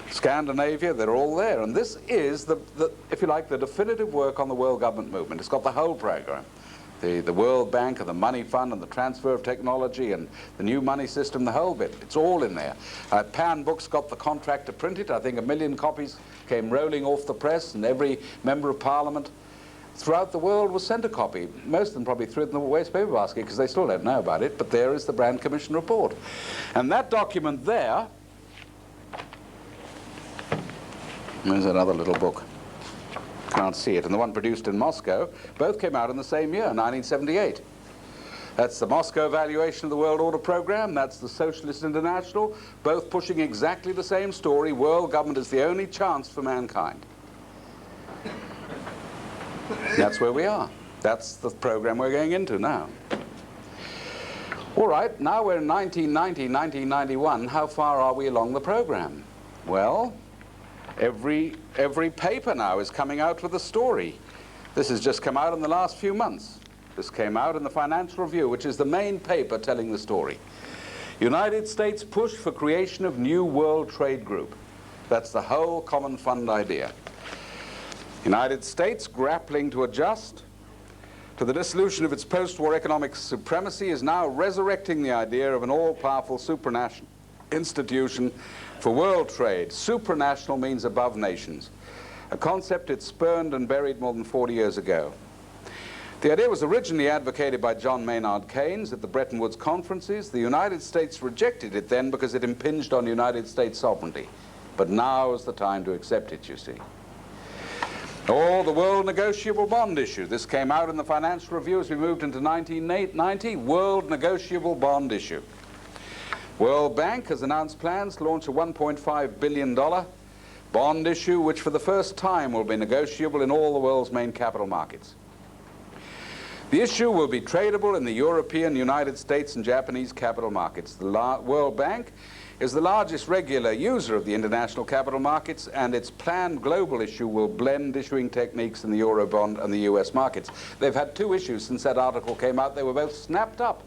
Scandinavia, they're all there. And this is, if you like, the definitive work on the world government movement. It's got the whole program. The World Bank and the Money Fund and the transfer of technology and the new money system, the whole bit. It's all in there. Pan Books got the contract to print it. I think 1 million copies came rolling off the press, and every member of Parliament throughout the world was sent a copy. Most of them probably threw it in the waste paper basket because they still don't know about it, but there is the Brandt Commission Report. And that document there, there's another little book. Can't see it. And the one produced in Moscow, both came out in the same year, 1978. That's the Moscow evaluation of the World Order Program. That's the Socialist International, both pushing exactly the same story. World government is the only chance for mankind. That's where we are. That's the program we're going into now. All right, now we're in 1990, 1991. How far are we along the program? Well, every paper now is coming out with a story. This has just come out in the last few months. This came out in the Financial Review, which is the main paper telling the story. United States push for creation of new World Trade Group. That's the whole Common Fund idea. United States, grappling to adjust to the dissolution of its post-war economic supremacy, is now resurrecting the idea of an all-powerful supranational institution for world trade. Supranational means above nations, a concept it spurned and buried more than 40 years ago. The idea was originally advocated by John Maynard Keynes at the Bretton Woods conferences. The United States rejected it then because it impinged on United States sovereignty. But now is the time to accept it, you see. Or the World Negotiable Bond issue. This came out in the Financial Review as we moved into 1990. World Negotiable Bond issue. World Bank has announced plans to launch a $1.5 billion bond issue, which for the first time will be negotiable in all the world's main capital markets. The issue will be tradable in the European, United States, and Japanese capital markets. The World Bank is the largest regular user of the international capital markets, and its planned global issue will blend issuing techniques in the Eurobond and the US markets. They've had two issues since that article came out. They were both snapped up.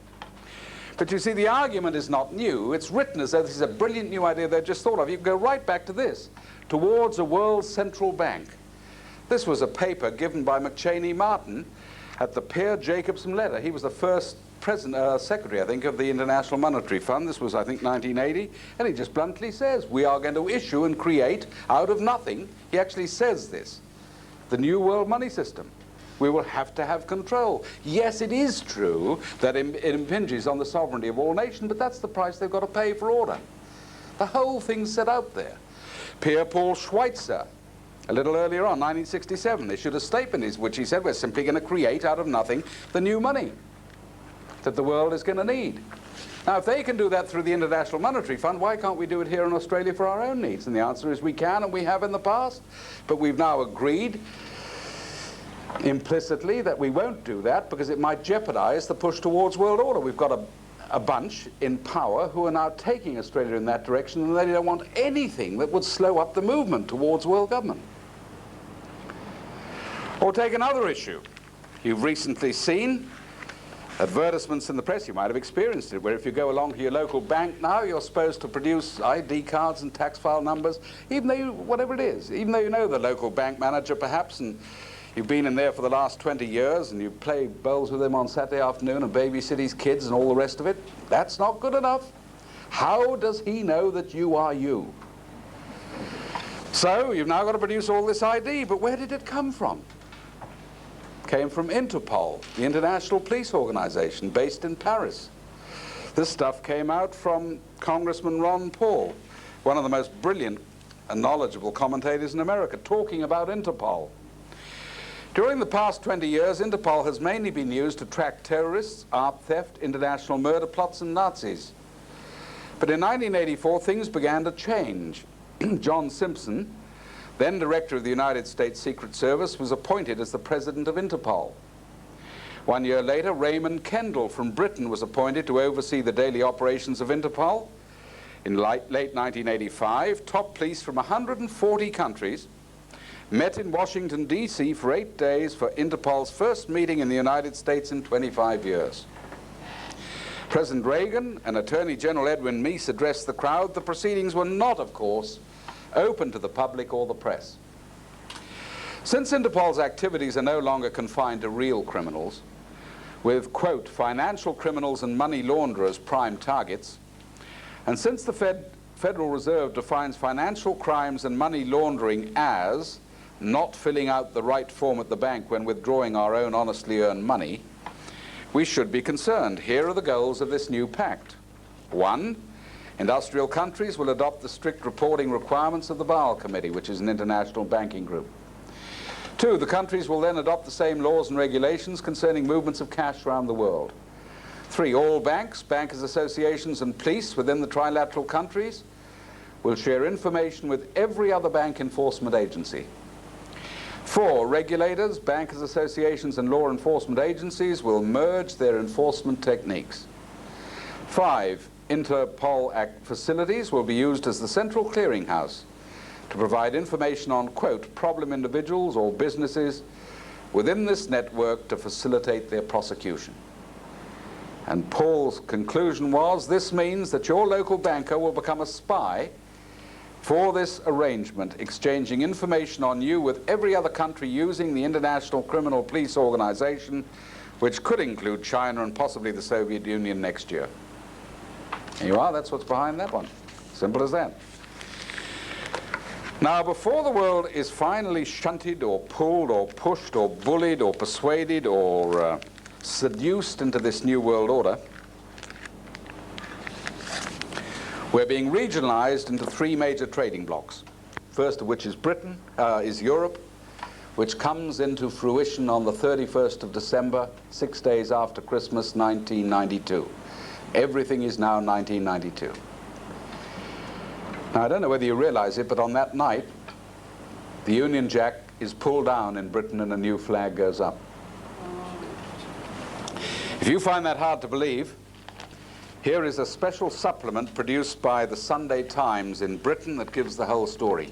But you see, the argument is not new. It's written as though this is a brilliant new idea they've just thought of. You can go right back to this, towards a world central bank. This was a paper given by McChaney Martin at the Peer Jacobson letter. He was the first secretary, I think, of the International Monetary Fund. This was, I think, 1980. And he just bluntly says, we are going to issue and create out of nothing. He actually says this, the new world money system. We will have to have control. Yes, it is true that it impinges on the sovereignty of all nations, but that's the price they've got to pay for order. The whole thing's set out there. Pierre Paul Schweitzer, a little earlier on, 1967, issued a statement in which he said, we're simply going to create out of nothing the new money that the world is going to need. Now, if they can do that through the International Monetary Fund, why can't we do it here in Australia for our own needs? And the answer is we can, and we have in the past. But we've now agreed implicitly that we won't do that because it might jeopardize the push towards world order. We've got a bunch in power who are now taking Australia in that direction, and they don't want anything that would slow up the movement towards world government. Or take another issue. You've recently seen advertisements in the press, you might have experienced it, where if you go along to your local bank now, you're supposed to produce ID cards and tax file numbers, even though whatever it is, even though you know the local bank manager perhaps, and you've been in there for the last 20 years, and you play bowls with him on Saturday afternoon and babysit his kids and all the rest of it. That's not good enough. How does he know that you are you? So you've now got to produce all this ID, but where did it come from? Came from Interpol, the international police organization based in Paris. This stuff came out from Congressman Ron Paul, one of the most brilliant and knowledgeable commentators in America, talking about Interpol. During the past 20 years, Interpol has mainly been used to track terrorists, art theft, international murder plots, and Nazis. But in 1984, things began to change. John Simpson, then director of the United States Secret Service, was appointed as the president of Interpol. 1 year later, Raymond Kendall from Britain was appointed to oversee the daily operations of Interpol. In late 1985, top police from 140 countries met in Washington, D.C. for 8 days for Interpol's first meeting in the United States in 25 years. President Reagan and Attorney General Edwin Meese addressed the crowd. The proceedings were not, of course, open to the public or the press. Since Interpol's activities are no longer confined to real criminals, with, quote, financial criminals and money launderers prime targets, and since the Federal Reserve defines financial crimes and money laundering as not filling out the right form at the bank when withdrawing our own honestly earned money, we should be concerned. Here are the goals of this new pact. 1, industrial countries will adopt the strict reporting requirements of the Basel Committee, which is an international banking group. 2, the countries will then adopt the same laws and regulations concerning movements of cash around the world. 3, all banks, bankers' associations, and police within the trilateral countries will share information with every other bank enforcement agency. 4, regulators, bankers' associations, and law enforcement agencies will merge their enforcement techniques. 5, Interpol Act facilities will be used as the central clearinghouse to provide information on, quote, problem individuals or businesses within this network to facilitate their prosecution. And Paul's conclusion was, this means that your local banker will become a spy for this arrangement, exchanging information on you with every other country using the International Criminal Police Organization, which could include China and possibly the Soviet Union next year. There you are, that's what's behind that one. Simple as that. Now, before the world is finally shunted or pulled or pushed or bullied or persuaded or seduced into this new world order, we're being regionalized into 3 major trading blocks. First of which is is Europe, which comes into fruition on the 31st of December, 6 days after Christmas, 1992. Everything is now 1992. Now, I don't know whether you realize it, but on that night, the Union Jack is pulled down in Britain and a new flag goes up. If you find that hard to believe, Here is a special supplement produced by the Sunday Times in Britain that gives the whole story.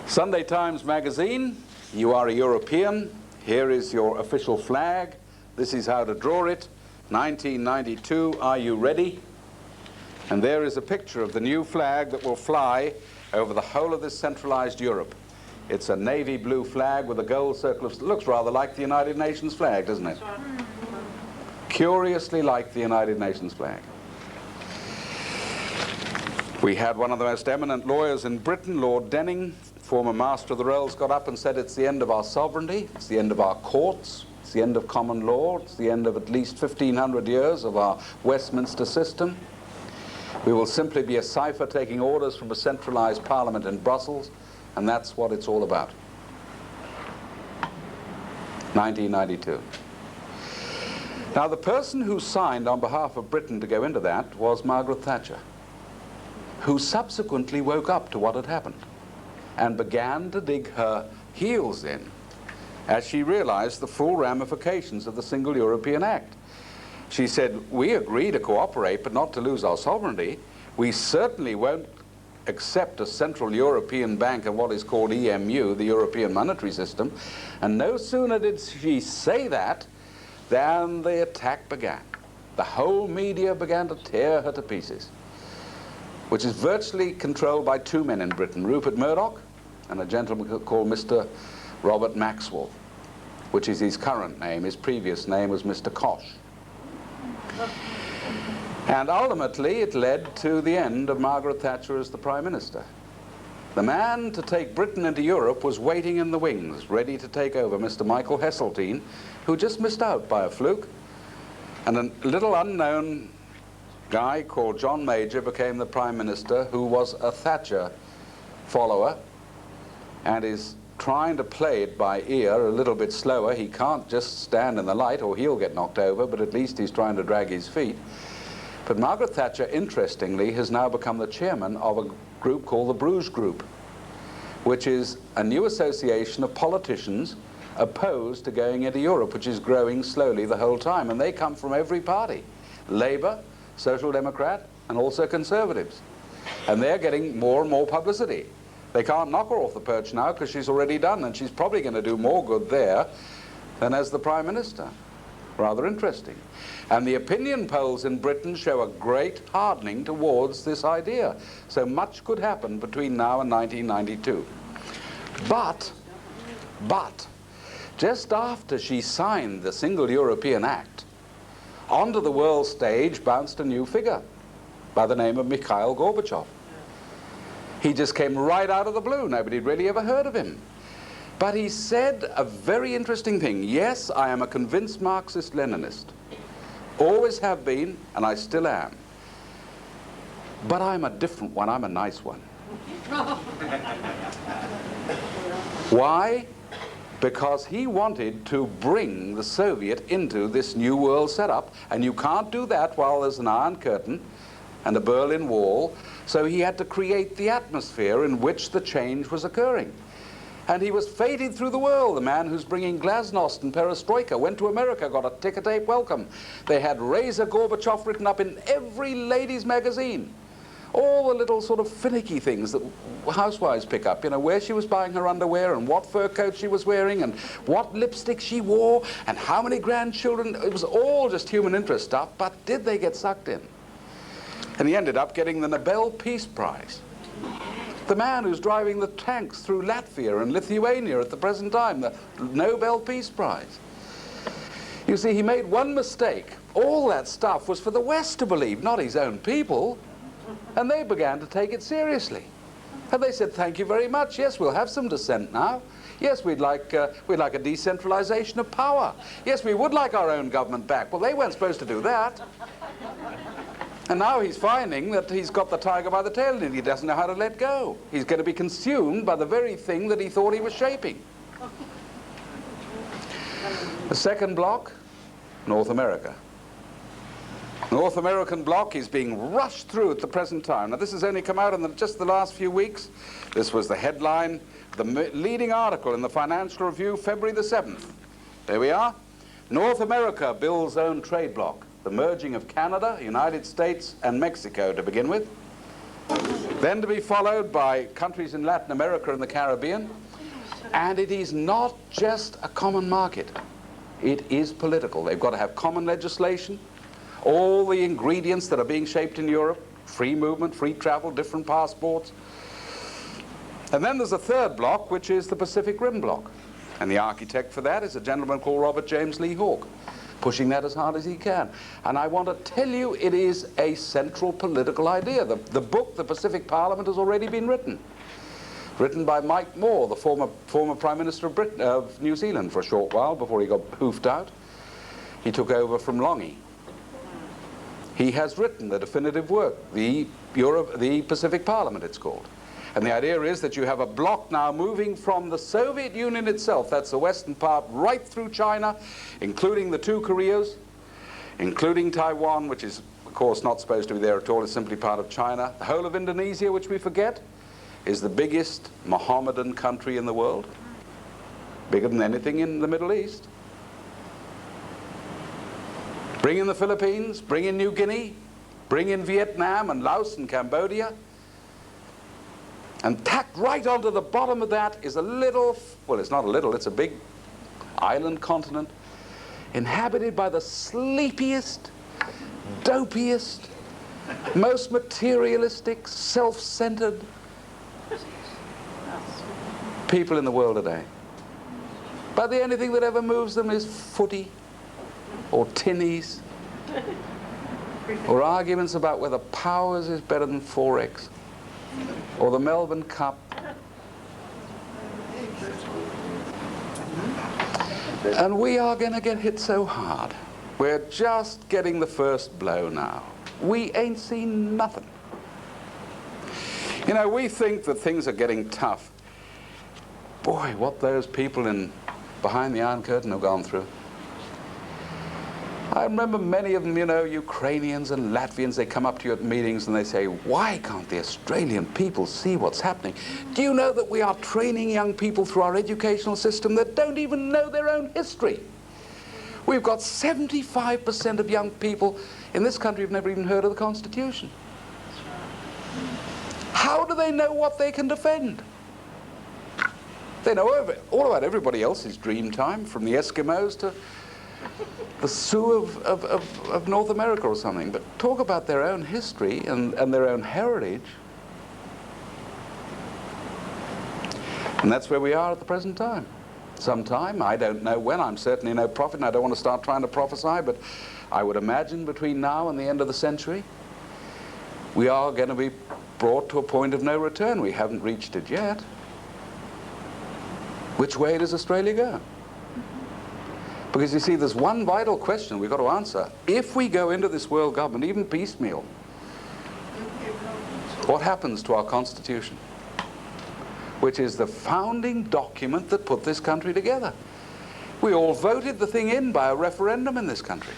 Sunday Times magazine, you are a European. Here is your official flag. This is how to draw it. 1992, are you ready? And there is a picture of the new flag that will fly over the whole of this centralized Europe. It's a navy blue flag with a gold circle. It looks rather like the United Nations flag, doesn't it? Curiously like the United Nations flag. We had one of the most eminent lawyers in Britain, Lord Denning, former Master of the Rolls, got up and said it's the end of our sovereignty, it's the end of our courts, it's the end of common law, it's the end of at least 1,500 years of our Westminster system. We will simply be a cipher taking orders from a centralized parliament in Brussels, and that's what it's all about. 1992. Now, the person who signed on behalf of Britain to go into that was Margaret Thatcher, who subsequently woke up to what had happened and began to dig her heels in as she realized the full ramifications of the Single European Act. She said, we agree to cooperate but not to lose our sovereignty. We certainly won't accept a Central European Bank and what is called EMU, the European Monetary System. And no sooner did she say that than the attack began. The whole media began to tear her to pieces, which is virtually controlled by two men in Britain, Rupert Murdoch and a gentleman called Mr. Robert Maxwell, which is his current name. His previous name was Mr. Koch. And ultimately it led to the end of Margaret Thatcher as the Prime Minister. The man to take Britain into Europe was waiting in the wings, ready to take over, Mr. Michael Heseltine, who just missed out by a fluke. And a little unknown guy called John Major became the Prime Minister, who was a Thatcher follower and is trying to play it by ear a little bit slower. He can't just stand in the light or he'll get knocked over, but at least he's trying to drag his feet. But Margaret Thatcher, interestingly, has now become the chairman of a group called the Bruges Group, which is a new association of politicians opposed to going into Europe, which is growing slowly the whole time. And they come from every party, Labour, Social Democrat, and also Conservatives. And they're getting more and more publicity. They can't knock her off the perch now because she's already done, and she's probably going to do more good there than as the Prime Minister. Rather interesting. And the opinion polls in Britain show a great hardening towards this idea. So much could happen between now and 1992. But, just after she signed the Single European Act, onto the world stage bounced a new figure by the name of Mikhail Gorbachev. He just came right out of the blue. Nobody had really ever heard of him. But he said a very interesting thing. Yes, I am a convinced Marxist-Leninist. Always have been, and I still am. But I'm a different one. I'm a nice one. Why? Because he wanted to bring the Soviet into this new world setup, and you can't do that while there's an Iron Curtain and a Berlin Wall. So he had to create the atmosphere in which the change was occurring. And he was faded through the world. The man who's bringing glasnost and perestroika went to America, got a ticker-tape welcome. They had Razor Gorbachev written up in every ladies' magazine. All the little sort of finicky things that housewives pick up, you know, where she was buying her underwear and what fur coat she was wearing and what lipstick she wore and how many grandchildren. It was all just human interest stuff, but did they get sucked in? And he ended up getting the Nobel Peace Prize. The man who's driving the tanks through Latvia and Lithuania at the present time, the Nobel Peace Prize. You see, he made one mistake. All that stuff was for the West to believe, not his own people. And they began to take it seriously. And they said, thank you very much. Yes, we'll have some dissent now. Yes, we'd like a decentralization of power. Yes, we would like our own government back. Well, they weren't supposed to do that. And now he's finding that he's got the tiger by the tail and he doesn't know how to let go. He's going to be consumed by the very thing that he thought he was shaping. The second block, North America. North American bloc is being rushed through at the present time. Now this has only come out in just the last few weeks. This was the headline, the leading article in the Financial Review, February the 7th. There we are. North America builds own trade bloc. the merging of Canada, United States, and Mexico to begin with, then to be followed by countries in Latin America and the Caribbean. And it is not just a common market. It is political. They've got to have common legislation, all the ingredients that are being shaped in Europe, free movement, free travel, different passports. And then there's a third block, which is the Pacific Rim block. And the architect for that is a gentleman called Robert James Lee Hawke, pushing that as hard as he can. And I want to tell you, it is a central political idea. The book, The Pacific Parliament, has already been written by Mike Moore, the former Prime Minister of New Zealand for a short while before he got hoofed out. He took over from Longy. He has written the definitive work, the Pacific Parliament it's called. And the idea is that you have a bloc now moving from the Soviet Union itself, that's the western part, right through China, including the two Koreas, including Taiwan, which is, of course, not supposed to be there at all, it's simply part of China. The whole of Indonesia, which we forget, is the biggest Mohammedan country in the world, bigger than anything in the Middle East. Bring in the Philippines, bring in New Guinea, bring in Vietnam and Laos and Cambodia. And tacked right onto the bottom of that is a little, well, it's not a little, it's a big island continent inhabited by the sleepiest, dopiest, most materialistic, self-centered people in the world today. But the only thing that ever moves them is footy or tinnies or arguments about whether Powers is better than Forex or the Melbourne Cup. And we are going to get hit so hard. We're just getting the first blow now. We ain't seen nothing. You know, we think that things are getting tough. Boy, what those people behind the Iron Curtain have gone through. I remember many of them, you know, Ukrainians and Latvians, they come up to you at meetings and they say, why can't the Australian people see what's happening? Do you know that we are training young people through our educational system that don't even know their own history? We've got 75% of young people in this country who've never even heard of the Constitution. How do they know what they can defend? They know all about everybody else's dream time, from the Eskimos to the Sioux of North America or something. But talk about their own history and their own heritage. And that's where we are at the present time. Sometime, I don't know when, I'm certainly no prophet, and I don't want to start trying to prophesy, but I would imagine between now and the end of the century, we are going to be brought to a point of no return. We haven't reached it yet. Which way does Australia go? Because you see, there's one vital question we've got to answer. If we go into this world government, even piecemeal, what happens to our Constitution? Which is the founding document that put this country together. We all voted the thing in by a referendum in this country.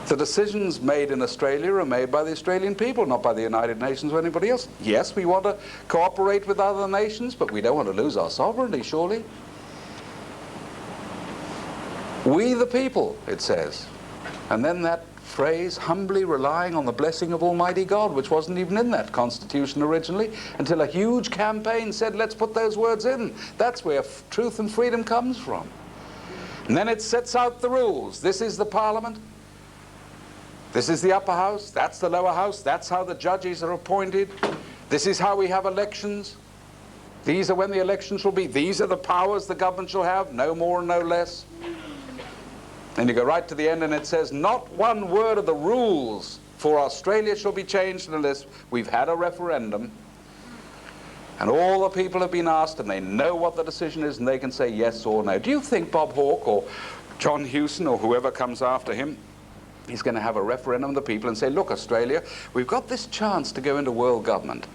The decisions made in Australia are made by the Australian people, not by the United Nations or anybody else. Yes, we want to cooperate with other nations, but we don't want to lose our sovereignty, surely. We the people, it says. And then that phrase, humbly relying on the blessing of Almighty God, which wasn't even in that Constitution originally, until a huge campaign said, let's put those words in. That's where truth and freedom comes from. And then it sets out the rules. This is the Parliament. This is the upper house. That's the lower house. That's how the judges are appointed. This is how we have elections. These are when the elections will be. These are the powers the government shall have, no more and no less. And you go right to the end and it says, not one word of the rules for Australia shall be changed unless we've had a referendum and all the people have been asked and they know what the decision is and they can say yes or no. Do you think Bob Hawke or John Hewson or whoever comes after him is going to have a referendum of the people and say, look, Australia, we've got this chance to go into world government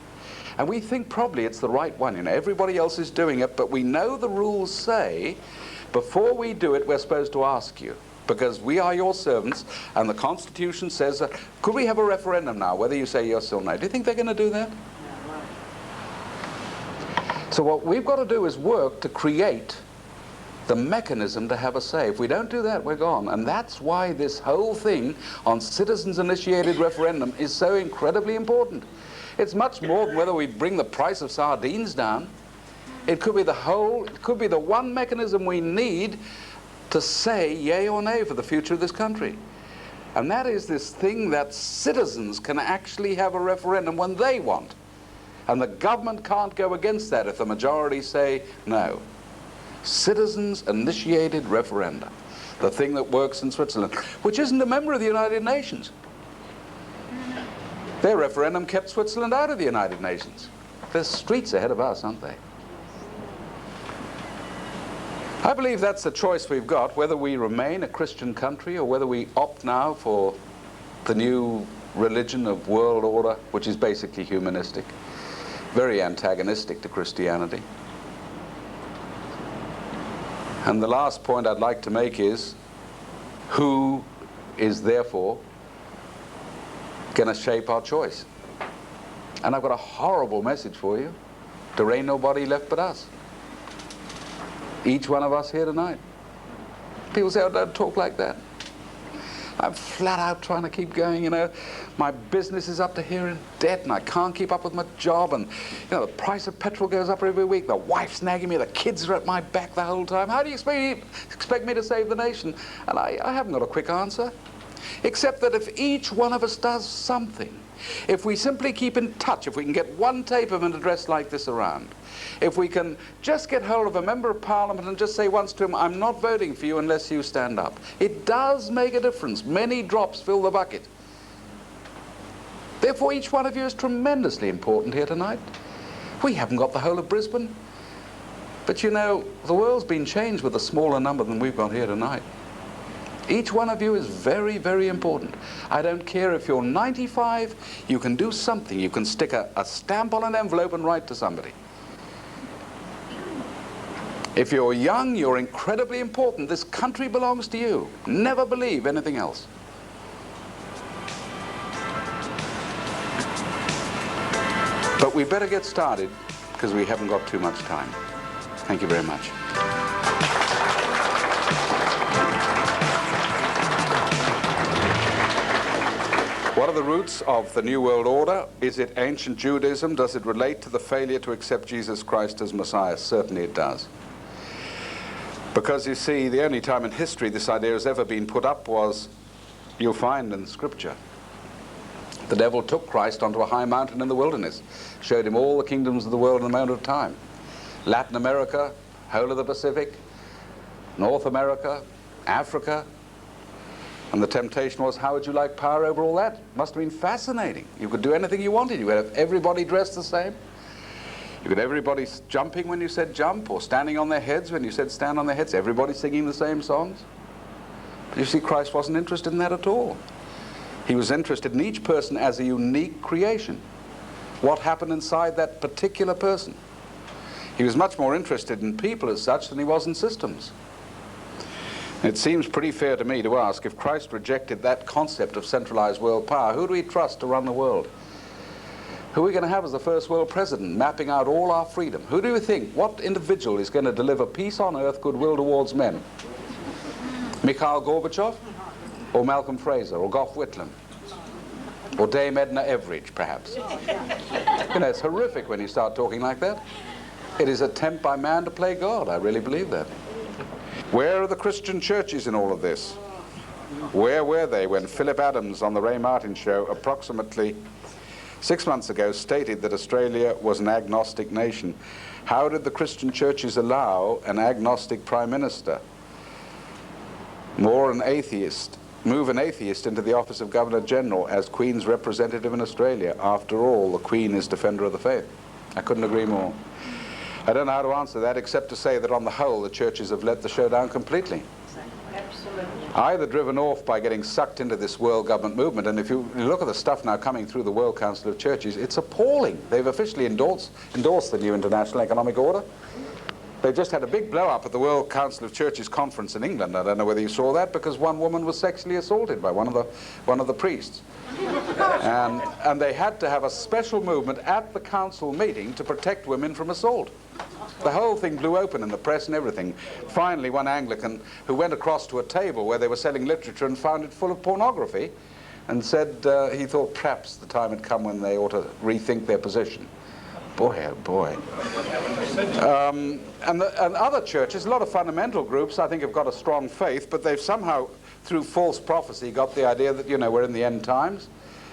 and we think probably it's the right one. You know, everybody else is doing it, but we know the rules say before we do it, we're supposed to ask you, because we are your servants, and the Constitution says, could we have a referendum now, whether you say yes or no? Do you think they're going to do that? So what we've got to do is work to create the mechanism to have a say. If we don't do that, we're gone. And that's why this whole thing on citizens-initiated referendum is so incredibly important. It's much more than whether we bring the price of sardines down. It could be the one mechanism we need to say yay or nay for the future of this country. And that is this thing that citizens can actually have a referendum when they want. And the government can't go against that if the majority say no. Citizens-initiated referenda, the thing that works in Switzerland, which isn't a member of the United Nations. Their referendum kept Switzerland out of the United Nations. They're streets ahead of us, aren't they? I believe that's the choice we've got, whether we remain a Christian country or whether we opt now for the new religion of world order, which is basically humanistic, very antagonistic to Christianity. And the last point I'd like to make is, who is therefore going to shape our choice? And I've got a horrible message for you. There ain't nobody left but us. Each one of us here tonight. People say, oh, don't talk like that. I'm flat out trying to keep going, you know. My business is up to here in debt and I can't keep up with my job, and you know, the price of petrol goes up every week, the wife's nagging me, the kids are at my back the whole time. How do you expect me to save the nation? And I haven't got a quick answer, except that if each one of us does something, if we simply keep in touch, if we can get one tape of an address like this around, if we can just get hold of a member of parliament and just say once to him, I'm not voting for you unless you stand up. It does make a difference. Many drops fill the bucket. Therefore, each one of you is tremendously important here tonight. We haven't got the whole of Brisbane. But you know, the world's been changed with a smaller number than we've got here tonight. Each one of you is very, very important. I don't care if you're 95, you can do something. You can stick a stamp on an envelope and write to somebody. If you're young, you're incredibly important. This country belongs to you. Never believe anything else. But we better get started because we haven't got too much time. Thank you very much. What are the roots of the New World Order? Is it ancient Judaism? Does it relate to the failure to accept Jesus Christ as Messiah? Certainly it does. Because you see, the only time in history this idea has ever been put up was, you'll find in Scripture. The devil took Christ onto a high mountain in the wilderness, showed him all the kingdoms of the world in a moment of time. Latin America, whole of the Pacific, North America, Africa. And the temptation was, how would you like power over all that? Must have been fascinating. You could do anything you wanted. You could have everybody dressed the same. You could have everybody jumping when you said jump, or standing on their heads when you said stand on their heads. Everybody singing the same songs. But you see, Christ wasn't interested in that at all. He was interested in each person as a unique creation. What happened inside that particular person? He was much more interested in people as such than he was in systems. It seems pretty fair to me to ask, if Christ rejected that concept of centralized world power, who do we trust to run the world? Who are we going to have as the first world president, mapping out all our freedom? Who do you think, what individual is going to deliver peace on earth, goodwill towards men? Mikhail Gorbachev? Or Malcolm Fraser? Or Gough Whitlam? Or Dame Edna Everage, perhaps? You know, it's horrific when you start talking like that. It is an attempt by man to play God. I really believe that. Where are the Christian churches in all of this? Where were they when Philip Adams on the Ray Martin show approximately 6 months ago stated that Australia was an agnostic nation? How did the Christian churches allow an agnostic prime minister, move an atheist into the office of Governor General as Queen's representative in Australia? After all, the Queen is defender of the faith. I couldn't agree more. I don't know how to answer that except to say that on the whole the churches have let the show down completely. Absolutely. Either driven off by getting sucked into this world government movement, and if you look at the stuff now coming through the World Council of Churches, it's appalling. They've officially endorsed the new international economic order. They just had a big blow-up at the World Council of Churches conference in England. I don't know whether you saw that, because one woman was sexually assaulted by one of the priests. And they had to have a special movement at the council meeting to protect women from assault. The whole thing blew open in the press and everything. Finally, one Anglican who went across to a table where they were selling literature and found it full of pornography, and said he thought perhaps the time had come when they ought to rethink their position. Boy, oh boy. And other churches, a lot of fundamental groups, I think, have got a strong faith, but they've somehow, through false prophecy, got the idea that, you know, we're in the end times,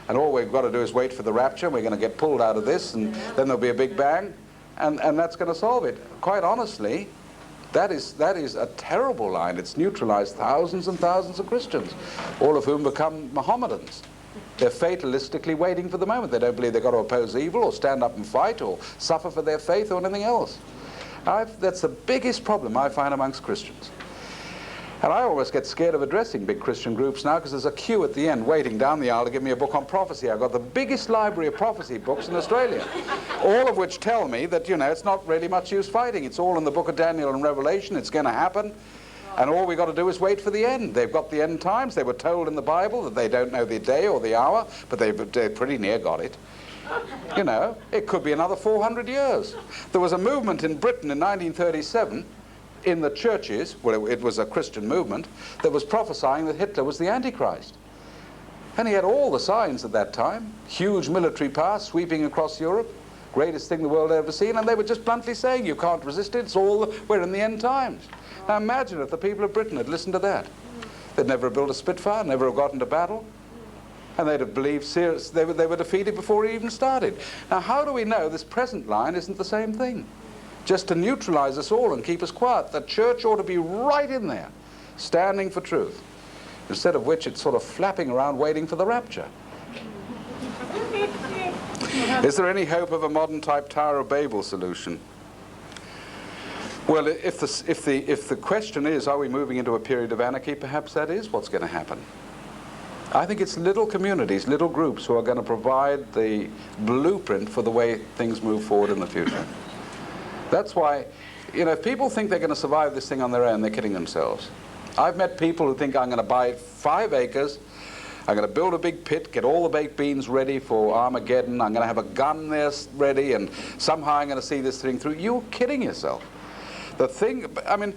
and all we've got to do is wait for the rapture, and we're going to get pulled out of this, and then there'll be a big bang, and that's going to solve it. Quite honestly, that is a terrible line. It's neutralized thousands and thousands of Christians, all of whom become Mohammedans. They're fatalistically waiting for the moment. They don't believe they've got to oppose evil or stand up and fight or suffer for their faith or anything else. That's the biggest problem I find amongst Christians. And I always get scared of addressing big Christian groups now, because there's a queue at the end waiting down the aisle to give me a book on prophecy. I've got the biggest library of prophecy books in Australia, all of which tell me that, you know, it's not really much use fighting. It's all in the book of Daniel and Revelation. It's going to happen. And all we've got to do is wait for the end. They've got the end times. They were told in the Bible that they don't know the day or the hour, but they've pretty near got it. You know, it could be another 400 years. There was a movement in Britain in 1937 in the churches, well, it was a Christian movement, that was prophesying that Hitler was the Antichrist. And he had all the signs at that time. Huge military power sweeping across Europe, greatest thing the world had ever seen, and they were just bluntly saying, you can't resist it, we're in the end times. Now imagine if the people of Britain had listened to that. They'd never have built a Spitfire, never have gotten to battle, and they'd have believed they were defeated before it even started. Now how do we know this present line isn't the same thing? Just to neutralize us all and keep us quiet. The church ought to be right in there, standing for truth, instead of which it's sort of flapping around waiting for the rapture. Is there any hope of a modern type Tower of Babel solution? Well, if the question is, are we moving into a period of anarchy, perhaps that is what's going to happen. I think it's little communities, little groups who are going to provide the blueprint for the way things move forward in the future. That's why, you know, if people think they're going to survive this thing on their own, they're kidding themselves. I've met people who think I'm going to buy 5 acres, I'm going to build a big pit, get all the baked beans ready for Armageddon, I'm going to have a gun there ready, and somehow I'm going to see this thing through. You're kidding yourself. The thing, I mean,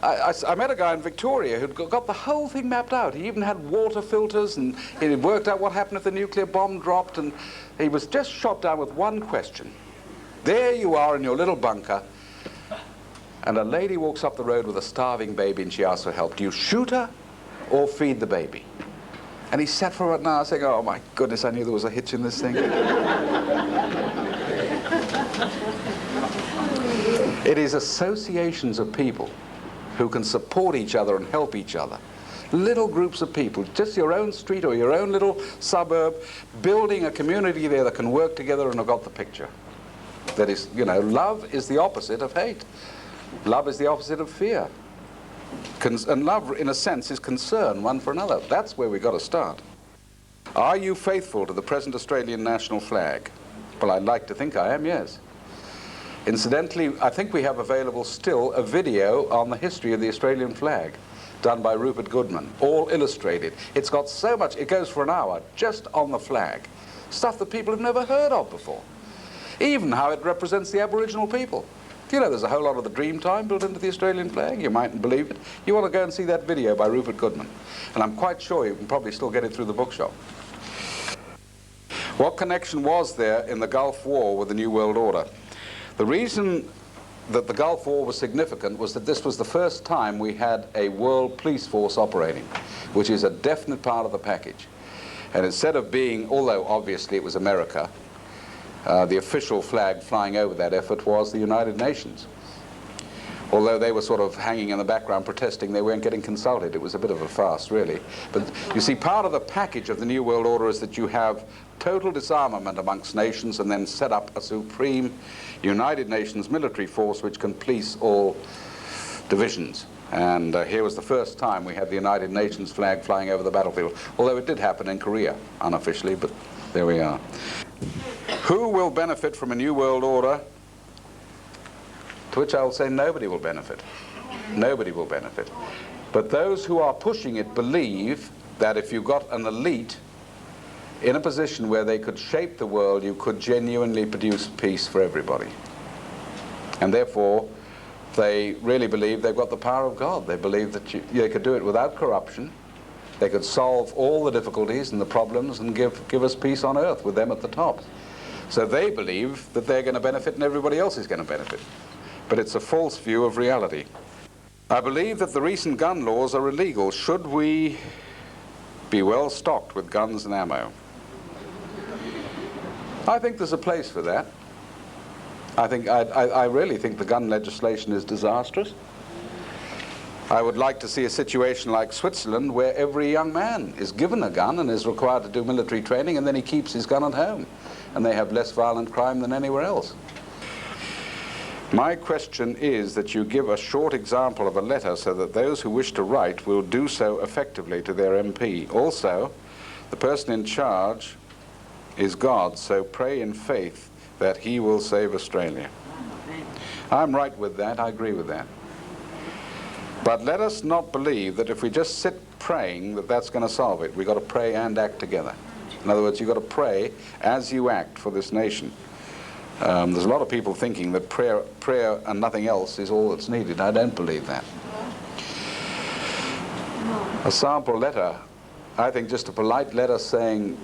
I met a guy in Victoria who'd got the whole thing mapped out. He even had water filters, and he worked out what happened if the nuclear bomb dropped, and he was just shot down with one question. There you are in your little bunker, and a lady walks up the road with a starving baby, and she asks for help. Do you shoot her or feed the baby? And he sat for an hour saying, oh my goodness, I knew there was a hitch in this thing. It is associations of people who can support each other and help each other. Little groups of people, just your own street or your own little suburb, building a community there that can work together and have got the picture. That is, you know, love is the opposite of hate. Love is the opposite of fear. And love, in a sense, is concern one for another. That's where we've got to start. Are you faithful to the present Australian national flag? Well, I'd like to think I am, yes. Incidentally, I think we have available still a video on the history of the Australian flag, done by Rupert Goodman, all illustrated. It's got so much, it goes for an hour, just on the flag. Stuff that people have never heard of before. Even how it represents the Aboriginal people. You know, there's a whole lot of the Dreamtime built into the Australian flag. You mightn't believe it. You want to go and see that video by Rupert Goodman. And I'm quite sure you can probably still get it through the bookshop. What connection was there in the Gulf War with the New World Order? The reason that the Gulf War was significant was that this was the first time we had a world police force operating, which is a definite part of the package. And instead of being, although obviously it was America, the official flag flying over that effort was the United Nations. Although they were sort of hanging in the background protesting, they weren't getting consulted. It was a bit of a farce, really. But you see, part of the package of the New World Order is that you have total disarmament amongst nations and then set up a supreme United Nations military force which can police all divisions. And here was the first time we had the United Nations flag flying over the battlefield, although it did happen in Korea, unofficially, but there we are. Who will benefit from a New World Order To which I will say nobody will benefit. Nobody will benefit. But those who are pushing it believe that if you got an elite in a position where they could shape the world, you could genuinely produce peace for everybody. And therefore, they really believe they've got the power of God. They believe that they could do it without corruption. They could solve all the difficulties and the problems and give us peace on earth with them at the top. So they believe that they're going to benefit and everybody else is going to benefit. But it's a false view of reality. I believe that the recent gun laws are illegal. Should we be well stocked with guns and ammo? I think there's a place for that. I really think the gun legislation is disastrous. I would like to see a situation like Switzerland where every young man is given a gun and is required to do military training, and then he keeps his gun at home, and they have less violent crime than anywhere else. My question is that you give a short example of a letter so that those who wish to write will do so effectively to their MP. Also, the person in charge is God, so pray in faith that he will save Australia. I'm right with that. I agree with that. But let us not believe that if we just sit praying that that's going to solve it. We've got to pray and act together. In other words, you've got to pray as you act for this nation. There's a lot of people thinking that prayer and nothing else is all that's needed. I don't believe that. A sample letter, I think just a polite letter saying,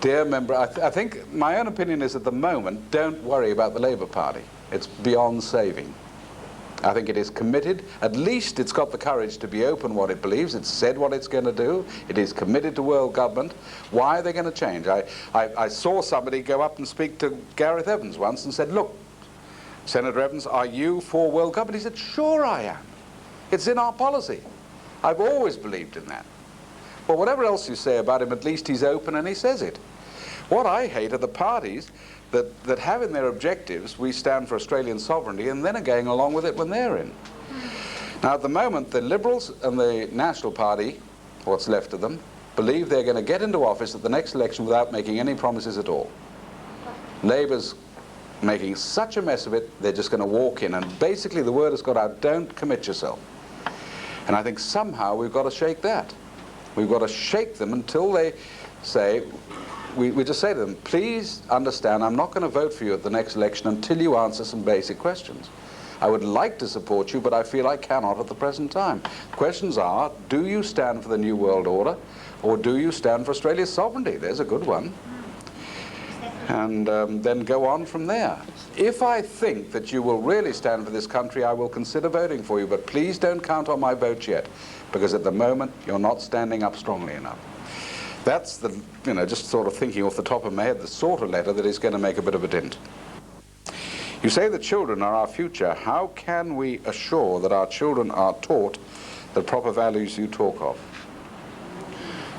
dear member, I think my own opinion is at the moment, don't worry about the Labour Party. It's beyond saving. I think it is committed. At least it's got the courage to be open what it believes. It's said what it's going to do. It is committed to world government. Why are they going to change? I saw somebody go up and speak to Gareth Evans once and said, look, Senator Evans, are you for world government? He said, sure I am. It's in our policy. I've always believed in that. Well, whatever else you say about him, at least he's open and he says it. What I hate are the parties that have in their objectives, we stand for Australian sovereignty, and then are going along with it when they're in. Now, at the moment, the Liberals and the National Party, what's left of them, believe they're going to get into office at the next election without making any promises at all. Labour's making such a mess of it, they're just going to walk in, and basically the word has got out, don't commit yourself. And I think somehow we've got to shake that. We've got to shake them until they say, we just say to them, please understand, I'm not going to vote for you at the next election until you answer some basic questions. I would like to support you, but I feel I cannot at the present time. Questions are, do you stand for the New World Order, or do you stand for Australia's sovereignty? There's a good one. And then go on from there. If I think that you will really stand for this country, I will consider voting for you, but please don't count on my vote yet, because at the moment you're not standing up strongly enough. That's the, just sort of thinking off the top of my head, the sort of letter that is going to make a bit of a dent. You say that children are our future. How can we assure that our children are taught the proper values you talk of?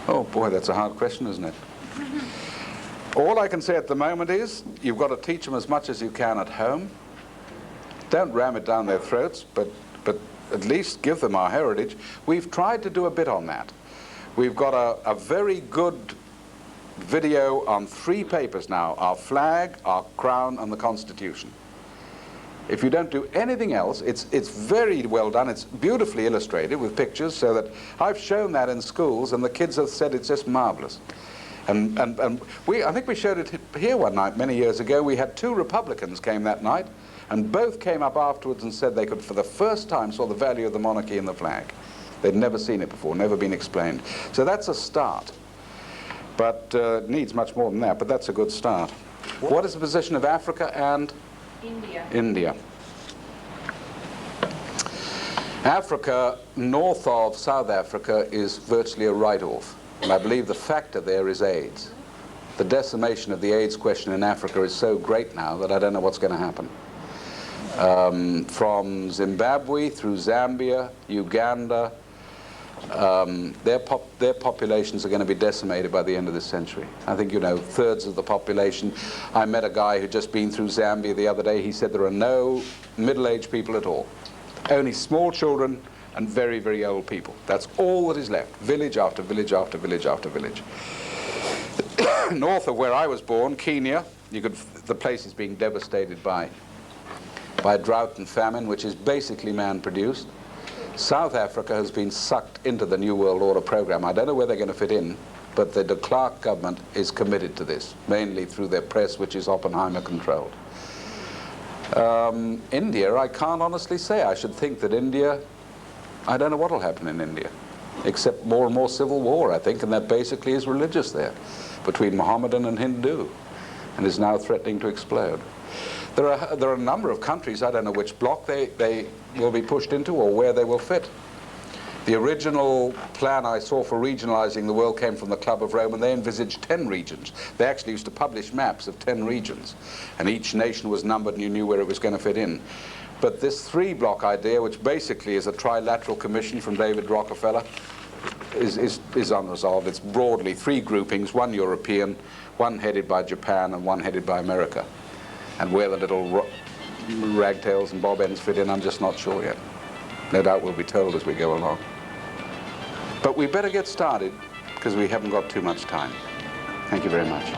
Oh boy, that's a hard question, isn't it? All I can say at the moment is, you've got to teach them as much as you can at home. Don't ram it down their throats, but at least give them our heritage. We've tried to do a bit on that. We've got a very good video on 3 papers now, our flag, our crown, and the Constitution. If you don't do anything else, it's very well done. It's beautifully illustrated with pictures, so that I've shown that in schools, and the kids have said it's just marvelous. And I think we showed it here one night many years ago. We had 2 Republicans came that night, and both came up afterwards and said they could, for the first time, saw the value of the monarchy in the flag. They'd never seen it before, never been explained. So that's a start. But it needs much more than that, but that's a good start. What is the position of Africa and India? Africa, north of South Africa, is virtually a write-off. And I believe the factor there is AIDS. The decimation of the AIDS question in Africa is so great now that I don't know what's going to happen. From Zimbabwe through Zambia, Uganda, their populations are going to be decimated by the end of this century. I think, thirds of the population. I met a guy who'd just been through Zambia the other day. He said there are no middle-aged people at all. Only small children and very, very old people. That's all that is left. Village after village after village after village. North of where I was born, Kenya, the place is being devastated by by drought and famine, which is basically man-produced. South Africa has been sucked into the New World Order program. I don't know where they're going to fit in, but the de Klerk government is committed to this, mainly through their press, which is Oppenheimer-controlled. India, I can't honestly say. I should think that India, I don't know what will happen in India, except more and more civil war, I think, and that basically is religious there, between Mohammedan and Hindu, and is now threatening to explode. There are a number of countries, I don't know which block they will be pushed into or where they will fit. The original plan I saw for regionalizing the world came from the Club of Rome, and they envisaged 10 regions. They actually used to publish maps of 10 regions, and each nation was numbered and you knew where it was going to fit in. But this three-block idea, which basically is a trilateral commission from David Rockefeller, is unresolved. It's broadly three groupings, one European, one headed by Japan, and one headed by America. And where the little ragtails and bob ends fit in, I'm just not sure yet. No doubt we'll be told as we go along. But we better get started, because we haven't got too much time. Thank you very much.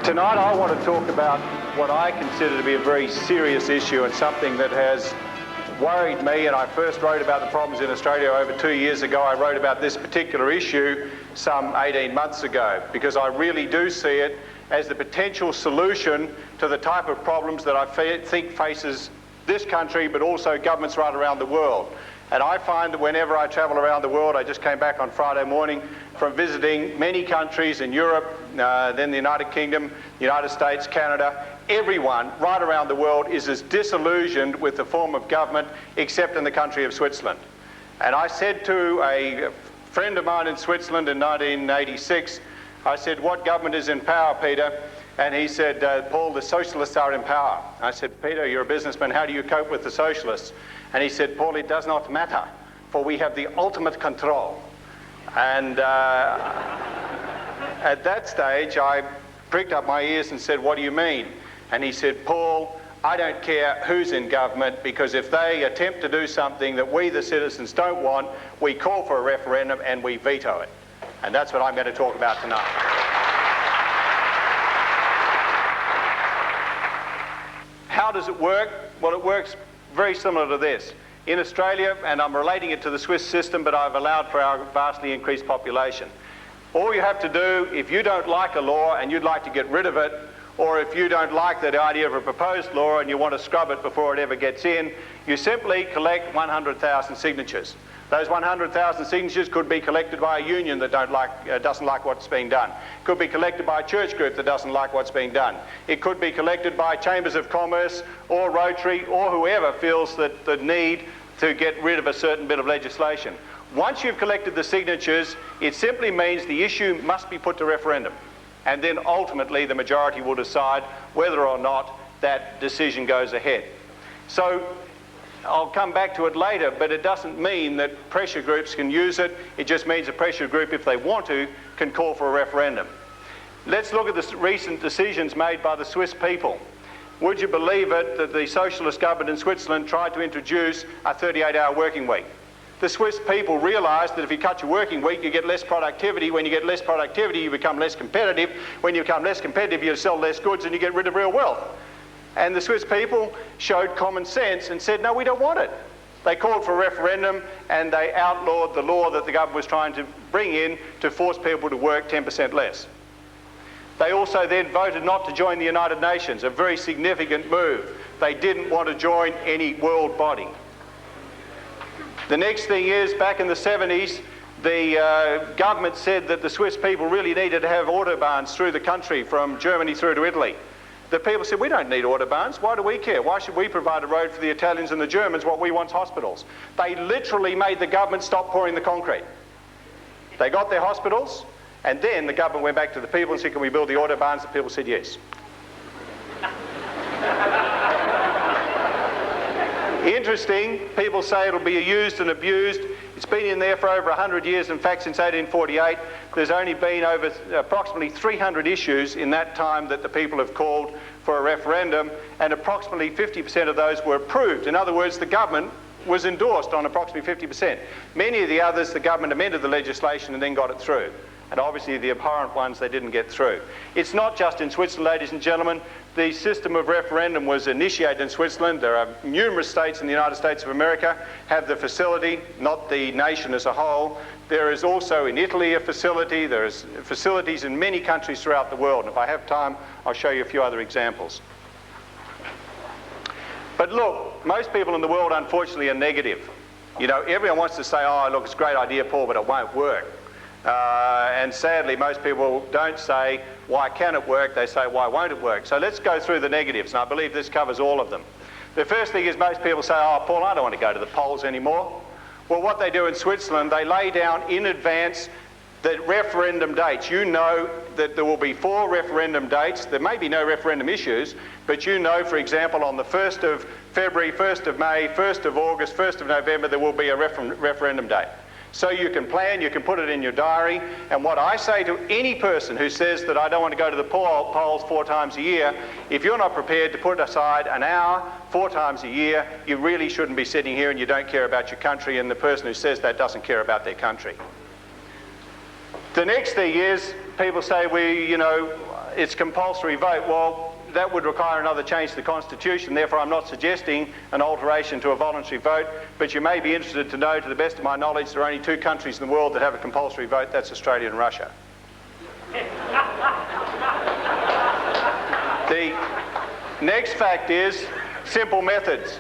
Tonight I want to talk about what I consider to be a very serious issue and something that has worried me, and I first wrote about the problems in Australia over 2 years ago. I wrote about this particular issue some 18 months ago because I really do see it as the potential solution to the type of problems that I think faces this country but also governments right around the world. And I find that whenever I travel around the world, I just came back on Friday morning from visiting many countries in Europe, then the United Kingdom, the United States, Canada. Everyone right around the world is as disillusioned with the form of government except in the country of Switzerland. And I said to a friend of mine in Switzerland in 1986, I said, "What government is in power, Peter?" And he said, "Paul, the socialists are in power." I said, "Peter, you're a businessman, how do you cope with the socialists?" And he said, "Paul, it does not matter, for we have the ultimate control." And at that stage, I pricked up my ears and said, "What do you mean?" And he said, "Paul, I don't care who's in government, because if they attempt to do something that we, the citizens, don't want, we call for a referendum and we veto it." And that's what I'm going to talk about tonight. How does it work? Well, it works very similar to this. In Australia, and I'm relating it to the Swiss system, but I've allowed for our vastly increased population. All you have to do, if you don't like a law and you'd like to get rid of it, or if you don't like the idea of a proposed law and you want to scrub it before it ever gets in, you simply collect 100,000 signatures. Those 100,000 signatures could be collected by a union that doesn't like what's being done. Could be collected by a church group that doesn't like what's being done. It could be collected by chambers of commerce or Rotary or whoever feels that the need to get rid of a certain bit of legislation. Once you've collected the signatures, it simply means the issue must be put to referendum. And then ultimately the majority will decide whether or not that decision goes ahead. So I'll come back to it later, but it doesn't mean that pressure groups can use it. It just means a pressure group, if they want to, can call for a referendum. Let's look at the recent decisions made by the Swiss people. Would you believe it that the socialist government in Switzerland tried to introduce a 38-hour working week? The Swiss people realised that if you cut your working week, you get less productivity. When you get less productivity, you become less competitive. When you become less competitive, you sell less goods and you get rid of real wealth. And the Swiss people showed common sense and said, no, we don't want it. They called for a referendum and they outlawed the law that the government was trying to bring in to force people to work 10% less. They also then voted not to join the United Nations, a very significant move. They didn't want to join any world body. The next thing is, back in the 70s, the government said that the Swiss people really needed to have autobahns through the country from Germany through to Italy. The people said, we don't need autobahns. Why do we care? Why should we provide a road for the Italians and the Germans? What we want is hospitals. They literally made the government stop pouring the concrete. They got their hospitals, and then the government went back to the people and said, can we build the autobahns? The people said yes. Interesting, people say it'll be used and abused. It's been in there for over 100 years. In fact, since 1848, there's only been over approximately 300 issues in that time that the people have called for a referendum, and approximately 50% of those were approved. In other words, the government was endorsed on approximately 50%. Many of the others, the government amended the legislation and then got it through. And obviously the abhorrent ones they didn't get through. It's not just in Switzerland, ladies and gentlemen. The system of referendum was initiated in Switzerland. There are numerous states in the United States of America have the facility, not the nation as a whole. There is also in Italy a facility. There is facilities in many countries throughout the world. And if I have time, I'll show you a few other examples. But look, most people in the world, unfortunately, are negative. You know, everyone wants to say, oh, look, it's a great idea, Paul, but it won't work. And sadly, most people don't say, why can it work? They say, why won't it work? So let's go through the negatives, and I believe this covers all of them. The first thing is most people say, oh, Paul, I don't want to go to the polls anymore. Well, what they do in Switzerland, they lay down in advance the referendum dates. You know that there will be 4 referendum dates. There may be no referendum issues, but you know, for example, on the 1st of February, 1st of May, 1st of August, 1st of November, there will be a referendum date. So you can plan, you can put it in your diary, and what I say to any person who says that I don't want to go to the polls 4 times a year, if you're not prepared to put aside an hour 4 times a year, you really shouldn't be sitting here and you don't care about your country, and the person who says that doesn't care about their country. The next thing is, people say, it's compulsory vote. Well, that would require another change to the Constitution. Therefore, I'm not suggesting an alteration to a voluntary vote, but you may be interested to know, to the best of my knowledge, there are only 2 countries in the world that have a compulsory vote. That's Australia and Russia. The next fact is simple methods.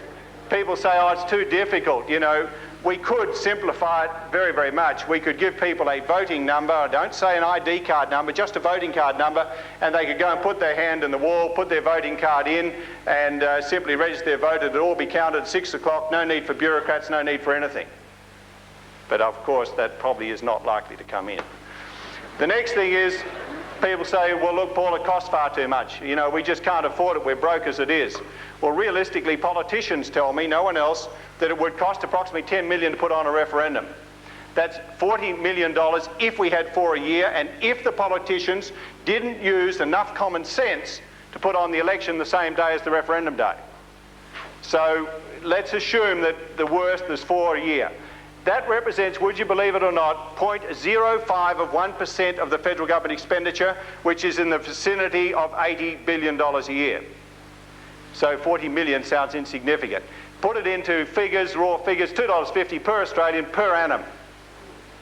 People say, oh, it's too difficult. You know, we could simplify it very, very much. We could give people a voting number. Don't say an ID card number, just a voting card number, and they could go and put their hand in the wall, put their voting card in, and simply register their vote. It'll all be counted at 6 o'clock. No need for bureaucrats, no need for anything. But of course, that probably is not likely to come in. The next thing is, people say, well, look, Paul, it costs far too much. You know, we just can't afford it. We're broke as it is. Well, realistically, politicians tell me, no one else, that it would cost approximately $10 million to put on a referendum. That's $40 million if we had 4 a year, and if the politicians didn't use enough common sense to put on the election the same day as the referendum day. So let's assume that the worst is 4 a year. That represents, would you believe it or not, 0.05 of 1% of the federal government expenditure, which is in the vicinity of $80 billion a year. So 40 million sounds insignificant. Put it into figures, raw figures, $2.50 per Australian per annum.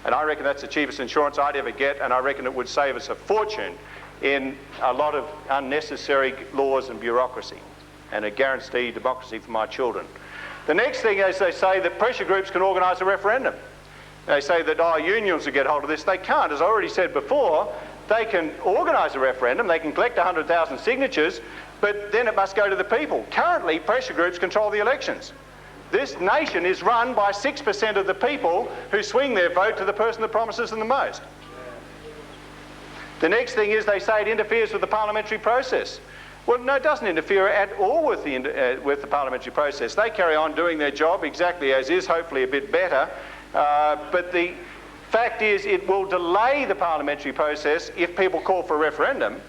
And I reckon that's the cheapest insurance I'd ever get, and I reckon it would save us a fortune in a lot of unnecessary laws and bureaucracy, and a guaranteed democracy for my children. The next thing is they say that pressure groups can organise a referendum. They say that, oh, unions will get hold of this. They can't. As I already said before, they can organise a referendum, they can collect 100,000 signatures, but then it must go to the people. Currently, pressure groups control the elections. This nation is run by 6% of the people who swing their vote to the person that promises them the most. The next thing is they say it interferes with the parliamentary process. Well, no, it doesn't interfere at all with the parliamentary process. They carry on doing their job exactly as is, hopefully a bit better. But the fact is it will delay the parliamentary process if people call for a referendum,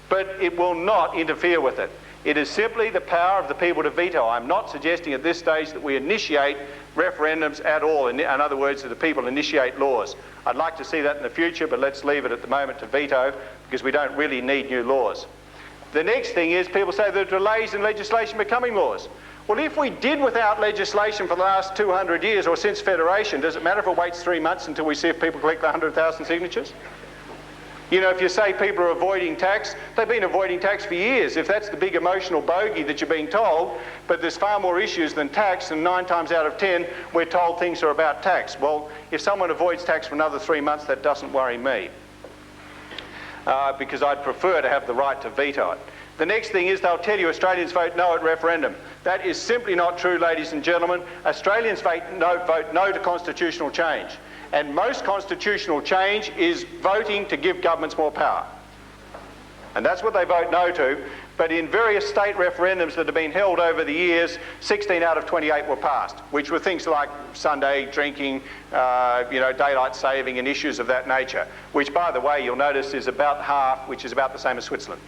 but it will not interfere with it. It is simply the power of the people to veto. I'm not suggesting at this stage that we initiate referendums at all. In other words, that the people initiate laws. I'd like to see that in the future, but let's leave it at the moment to veto, because we don't really need new laws. The next thing is people say there are delays in legislation becoming laws. Well, if we did without legislation for the last 200 years or since Federation, does it matter if it waits 3 months until we see if people collect the 100,000 signatures? You know, if you say people are avoiding tax, they've been avoiding tax for years. If that's the big emotional bogey that you're being told, but there's far more issues than tax, and 9 times out of 10, we're told things are about tax. Well, if someone avoids tax for another 3 months, that doesn't worry me, because I'd prefer to have the right to veto it. The next thing is they'll tell you Australians vote no at referendum. That is simply not true, ladies and gentlemen. Australians vote no to constitutional change. And most constitutional change is voting to give governments more power. And that's what they vote no to. But in various state referendums that have been held over the years, 16 out of 28 were passed, which were things like Sunday drinking, daylight saving and issues of that nature, which, by the way, you'll notice is about half, which is about the same as Switzerland.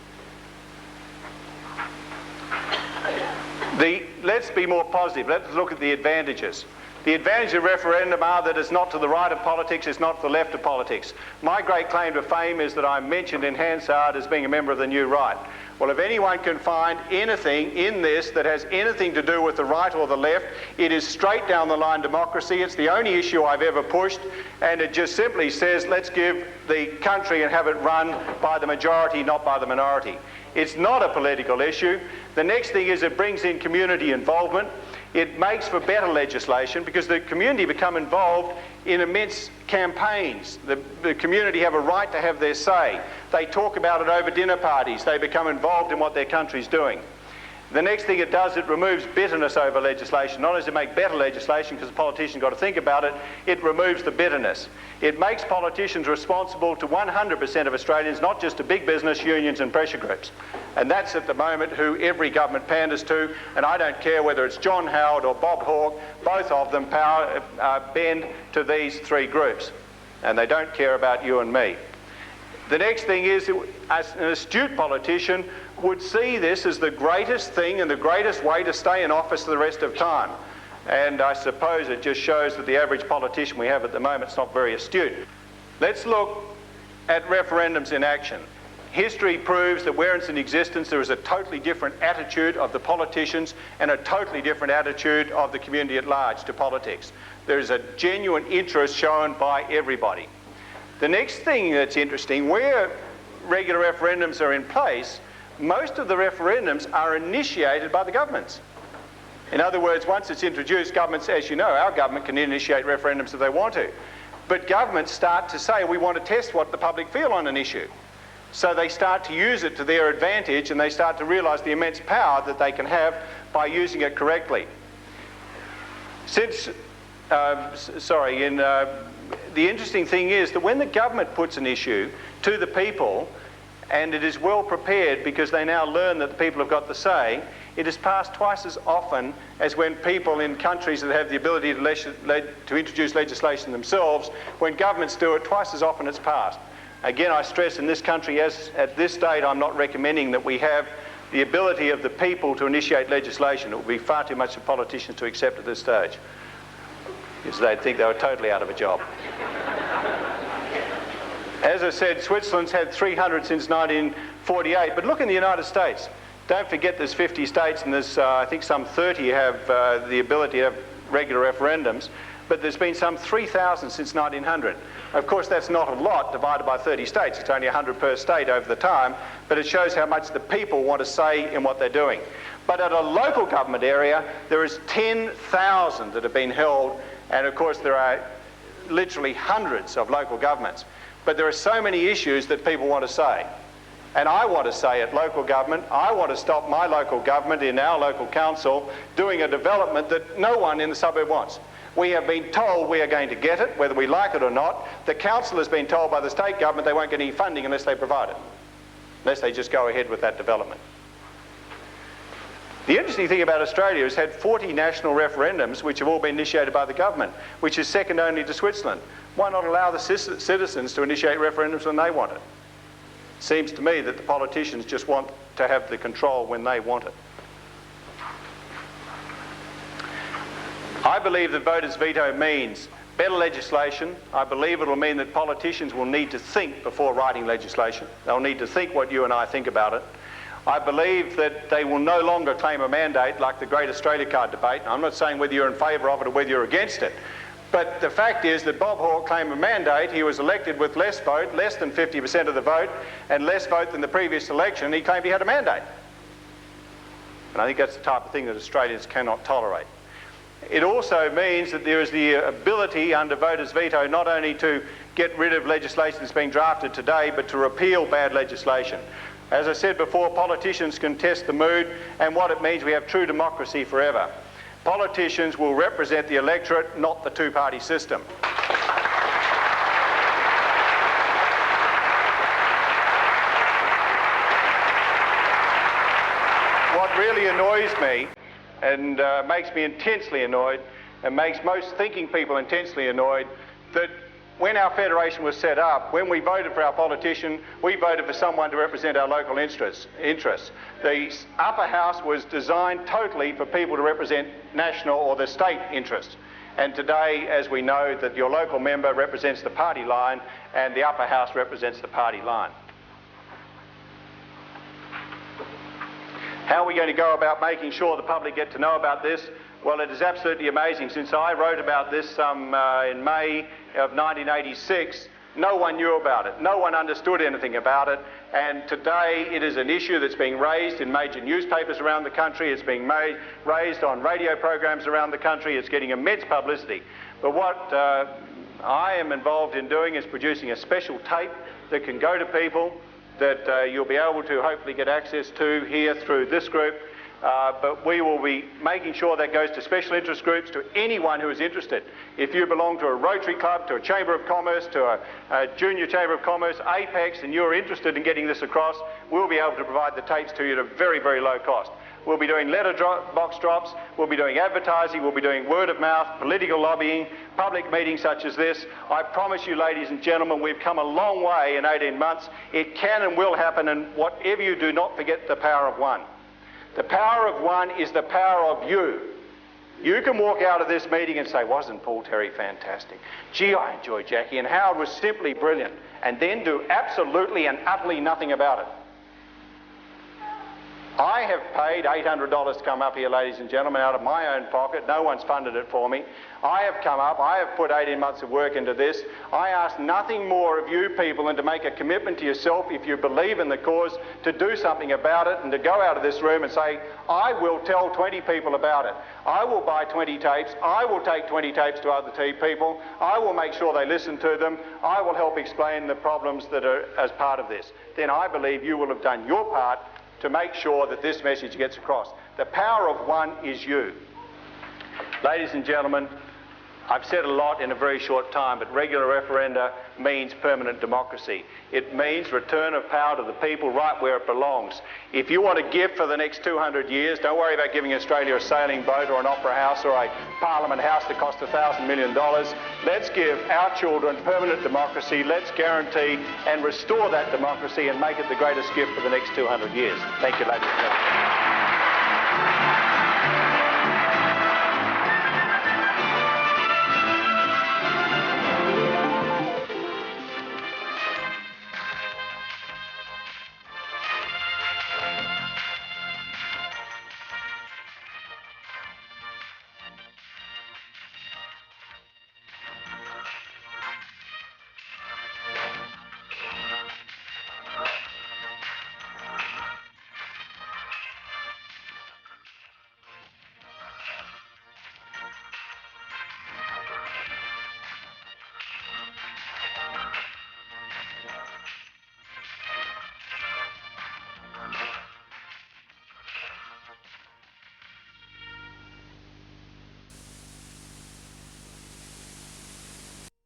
Let's be more positive. Let's look at the advantages. The advantage of referendum are that it's not to the right of politics, it's not to the left of politics. My great claim to fame is that I'm mentioned in Hansard as being a member of the New Right. Well, if anyone can find anything in this that has anything to do with the right or the left, it is straight down the line democracy. It's the only issue I've ever pushed, and it just simply says let's give the country and have it run by the majority, not by the minority. It's not a political issue. The next thing is it brings in community involvement. It makes for better legislation because the community become involved in immense campaigns. The community have a right to have their say. They talk about it over dinner parties. They become involved in what their country's doing. The next thing it does, it removes bitterness over legislation. Not only does it make better legislation because the politician's got to think about it, it removes the bitterness. It makes politicians responsible to 100% of Australians, not just to big business, unions and pressure groups. And that's at the moment who every government panders to, and I don't care whether it's John Howard or Bob Hawke, both of them bend to these three groups. And they don't care about you and me. The next thing is, as an astute politician would see this as the greatest thing and the greatest way to stay in office for the rest of time. And I suppose it just shows that the average politician we have at the moment is not very astute. Let's look at referendums in action. History proves that where it's in existence, there is a totally different attitude of the politicians and a totally different attitude of the community at large to politics. There is a genuine interest shown by everybody. The next thing that's interesting, where regular referendums are in place, most of the referendums are initiated by the governments. In other words, once it's introduced, governments, as you know, our government can initiate referendums if they want to. But governments start to say, we want to test what the public feel on an issue. So they start to use it to their advantage and they start to realise the immense power that they can have by using it correctly. The interesting thing is that when the government puts an issue to the people, and it is well prepared because they now learn that the people have got the say, it is passed twice as often as when people in countries that have the ability to introduce legislation themselves, when governments do it, twice as often it's passed. Again, I stress in this country, as at this stage, I'm not recommending that we have the ability of the people to initiate legislation. It would be far too much for politicians to accept at this stage, because they'd think they were totally out of a job. As I said, Switzerland's had 300 since 1948, but look in the United States. Don't forget there's 50 states and there's, I think, some 30 have the ability to have regular referendums, but there's been some 3,000 since 1900. Of course, that's not a lot divided by 30 states. It's only 100 per state over the time, but it shows how much the people want to say in what they're doing. But at a local government area, there is 10,000 that have been held, and of course there are literally hundreds of local governments. But there are so many issues that people want to say. And I want to say at local government, I want to stop my local government in our local council doing a development that no one in the suburb wants. We have been told we are going to get it, whether we like it or not. The council has been told by the state government they won't get any funding unless they provide it, unless they just go ahead with that development. The interesting thing about Australia is had 40 national referendums which have all been initiated by the government, which is second only to Switzerland. Why not allow the citizens to initiate referendums when they want it? Seems to me that the politicians just want to have the control when they want it. I believe that voters' veto means better legislation. I believe it will mean that politicians will need to think before writing legislation. They'll need to think what you and I think about it. I believe that they will no longer claim a mandate like the Great Australia Card debate. I'm not saying whether you're in favour of it or whether you're against it. But the fact is that Bob Hawke claimed a mandate. He was elected with less vote, less than 50% of the vote, and less vote than the previous election. He claimed he had a mandate. And I think that's the type of thing that Australians cannot tolerate. It also means that there is the ability under voters' veto not only to get rid of legislation that's being drafted today, but to repeal bad legislation. As I said before, politicians can test the mood, and what it means, we have true democracy forever. Politicians will represent the electorate, not the two-party system. what really annoys me and makes me intensely annoyed and makes most thinking people intensely annoyed, that when our federation was set up, when we voted for our politician, we voted for someone to represent our local interests. The upper house was designed totally for people to represent national or the state interests. And today, as we know, that your local member represents the party line and the upper house represents the party line. How are we going to go about making sure the public get to know about this? Well, it is absolutely amazing. Since I wrote about this in May of 1986, no one knew about it. No one understood anything about it. And today it is an issue that's being raised in major newspapers around the country. It's being raised on radio programs around the country. It's getting immense publicity. But what I am involved in doing is producing a special tape that can go to people that you'll be able to hopefully get access to here through this group. But we will be making sure that goes to special interest groups, to anyone who is interested. If you belong to a Rotary Club, to a Chamber of Commerce, to a Junior Chamber of Commerce, Apex, and you're interested in getting this across, we'll be able to provide the tapes to you at a very, very low cost. We'll be doing box drops, we'll be doing advertising, we'll be doing word of mouth, political lobbying, public meetings such as this. I promise you, ladies and gentlemen, we've come a long way in 18 months. It can and will happen, and whatever you do, not forget the power of one. The power of one is the power of you. You can walk out of this meeting and say, wasn't Paul Terry fantastic? Gee, I enjoyed Jackie, and Howard was simply brilliant, and then do absolutely and utterly nothing about it. I have paid $800 to come up here, ladies and gentlemen, out of my own pocket. No one's funded it for me. I have come up, I have put 18 months of work into this. I ask nothing more of you people than to make a commitment to yourself, if you believe in the cause, to do something about it and to go out of this room and say, I will tell 20 people about it. I will buy 20 tapes. I will take 20 tapes to other people. I will make sure they listen to them. I will help explain the problems that are as part of this. Then I believe you will have done your part to make sure that this message gets across. The power of one is you. Ladies and gentlemen, I've said a lot in a very short time, but regular referenda means permanent democracy. It means return of power to the people right where it belongs. If you want a gift for the next 200 years, don't worry about giving Australia a sailing boat or an opera house or a parliament house that costs $1,000 million. Let's give our children permanent democracy. Let's guarantee and restore that democracy and make it the greatest gift for the next 200 years. Thank you, ladies and gentlemen.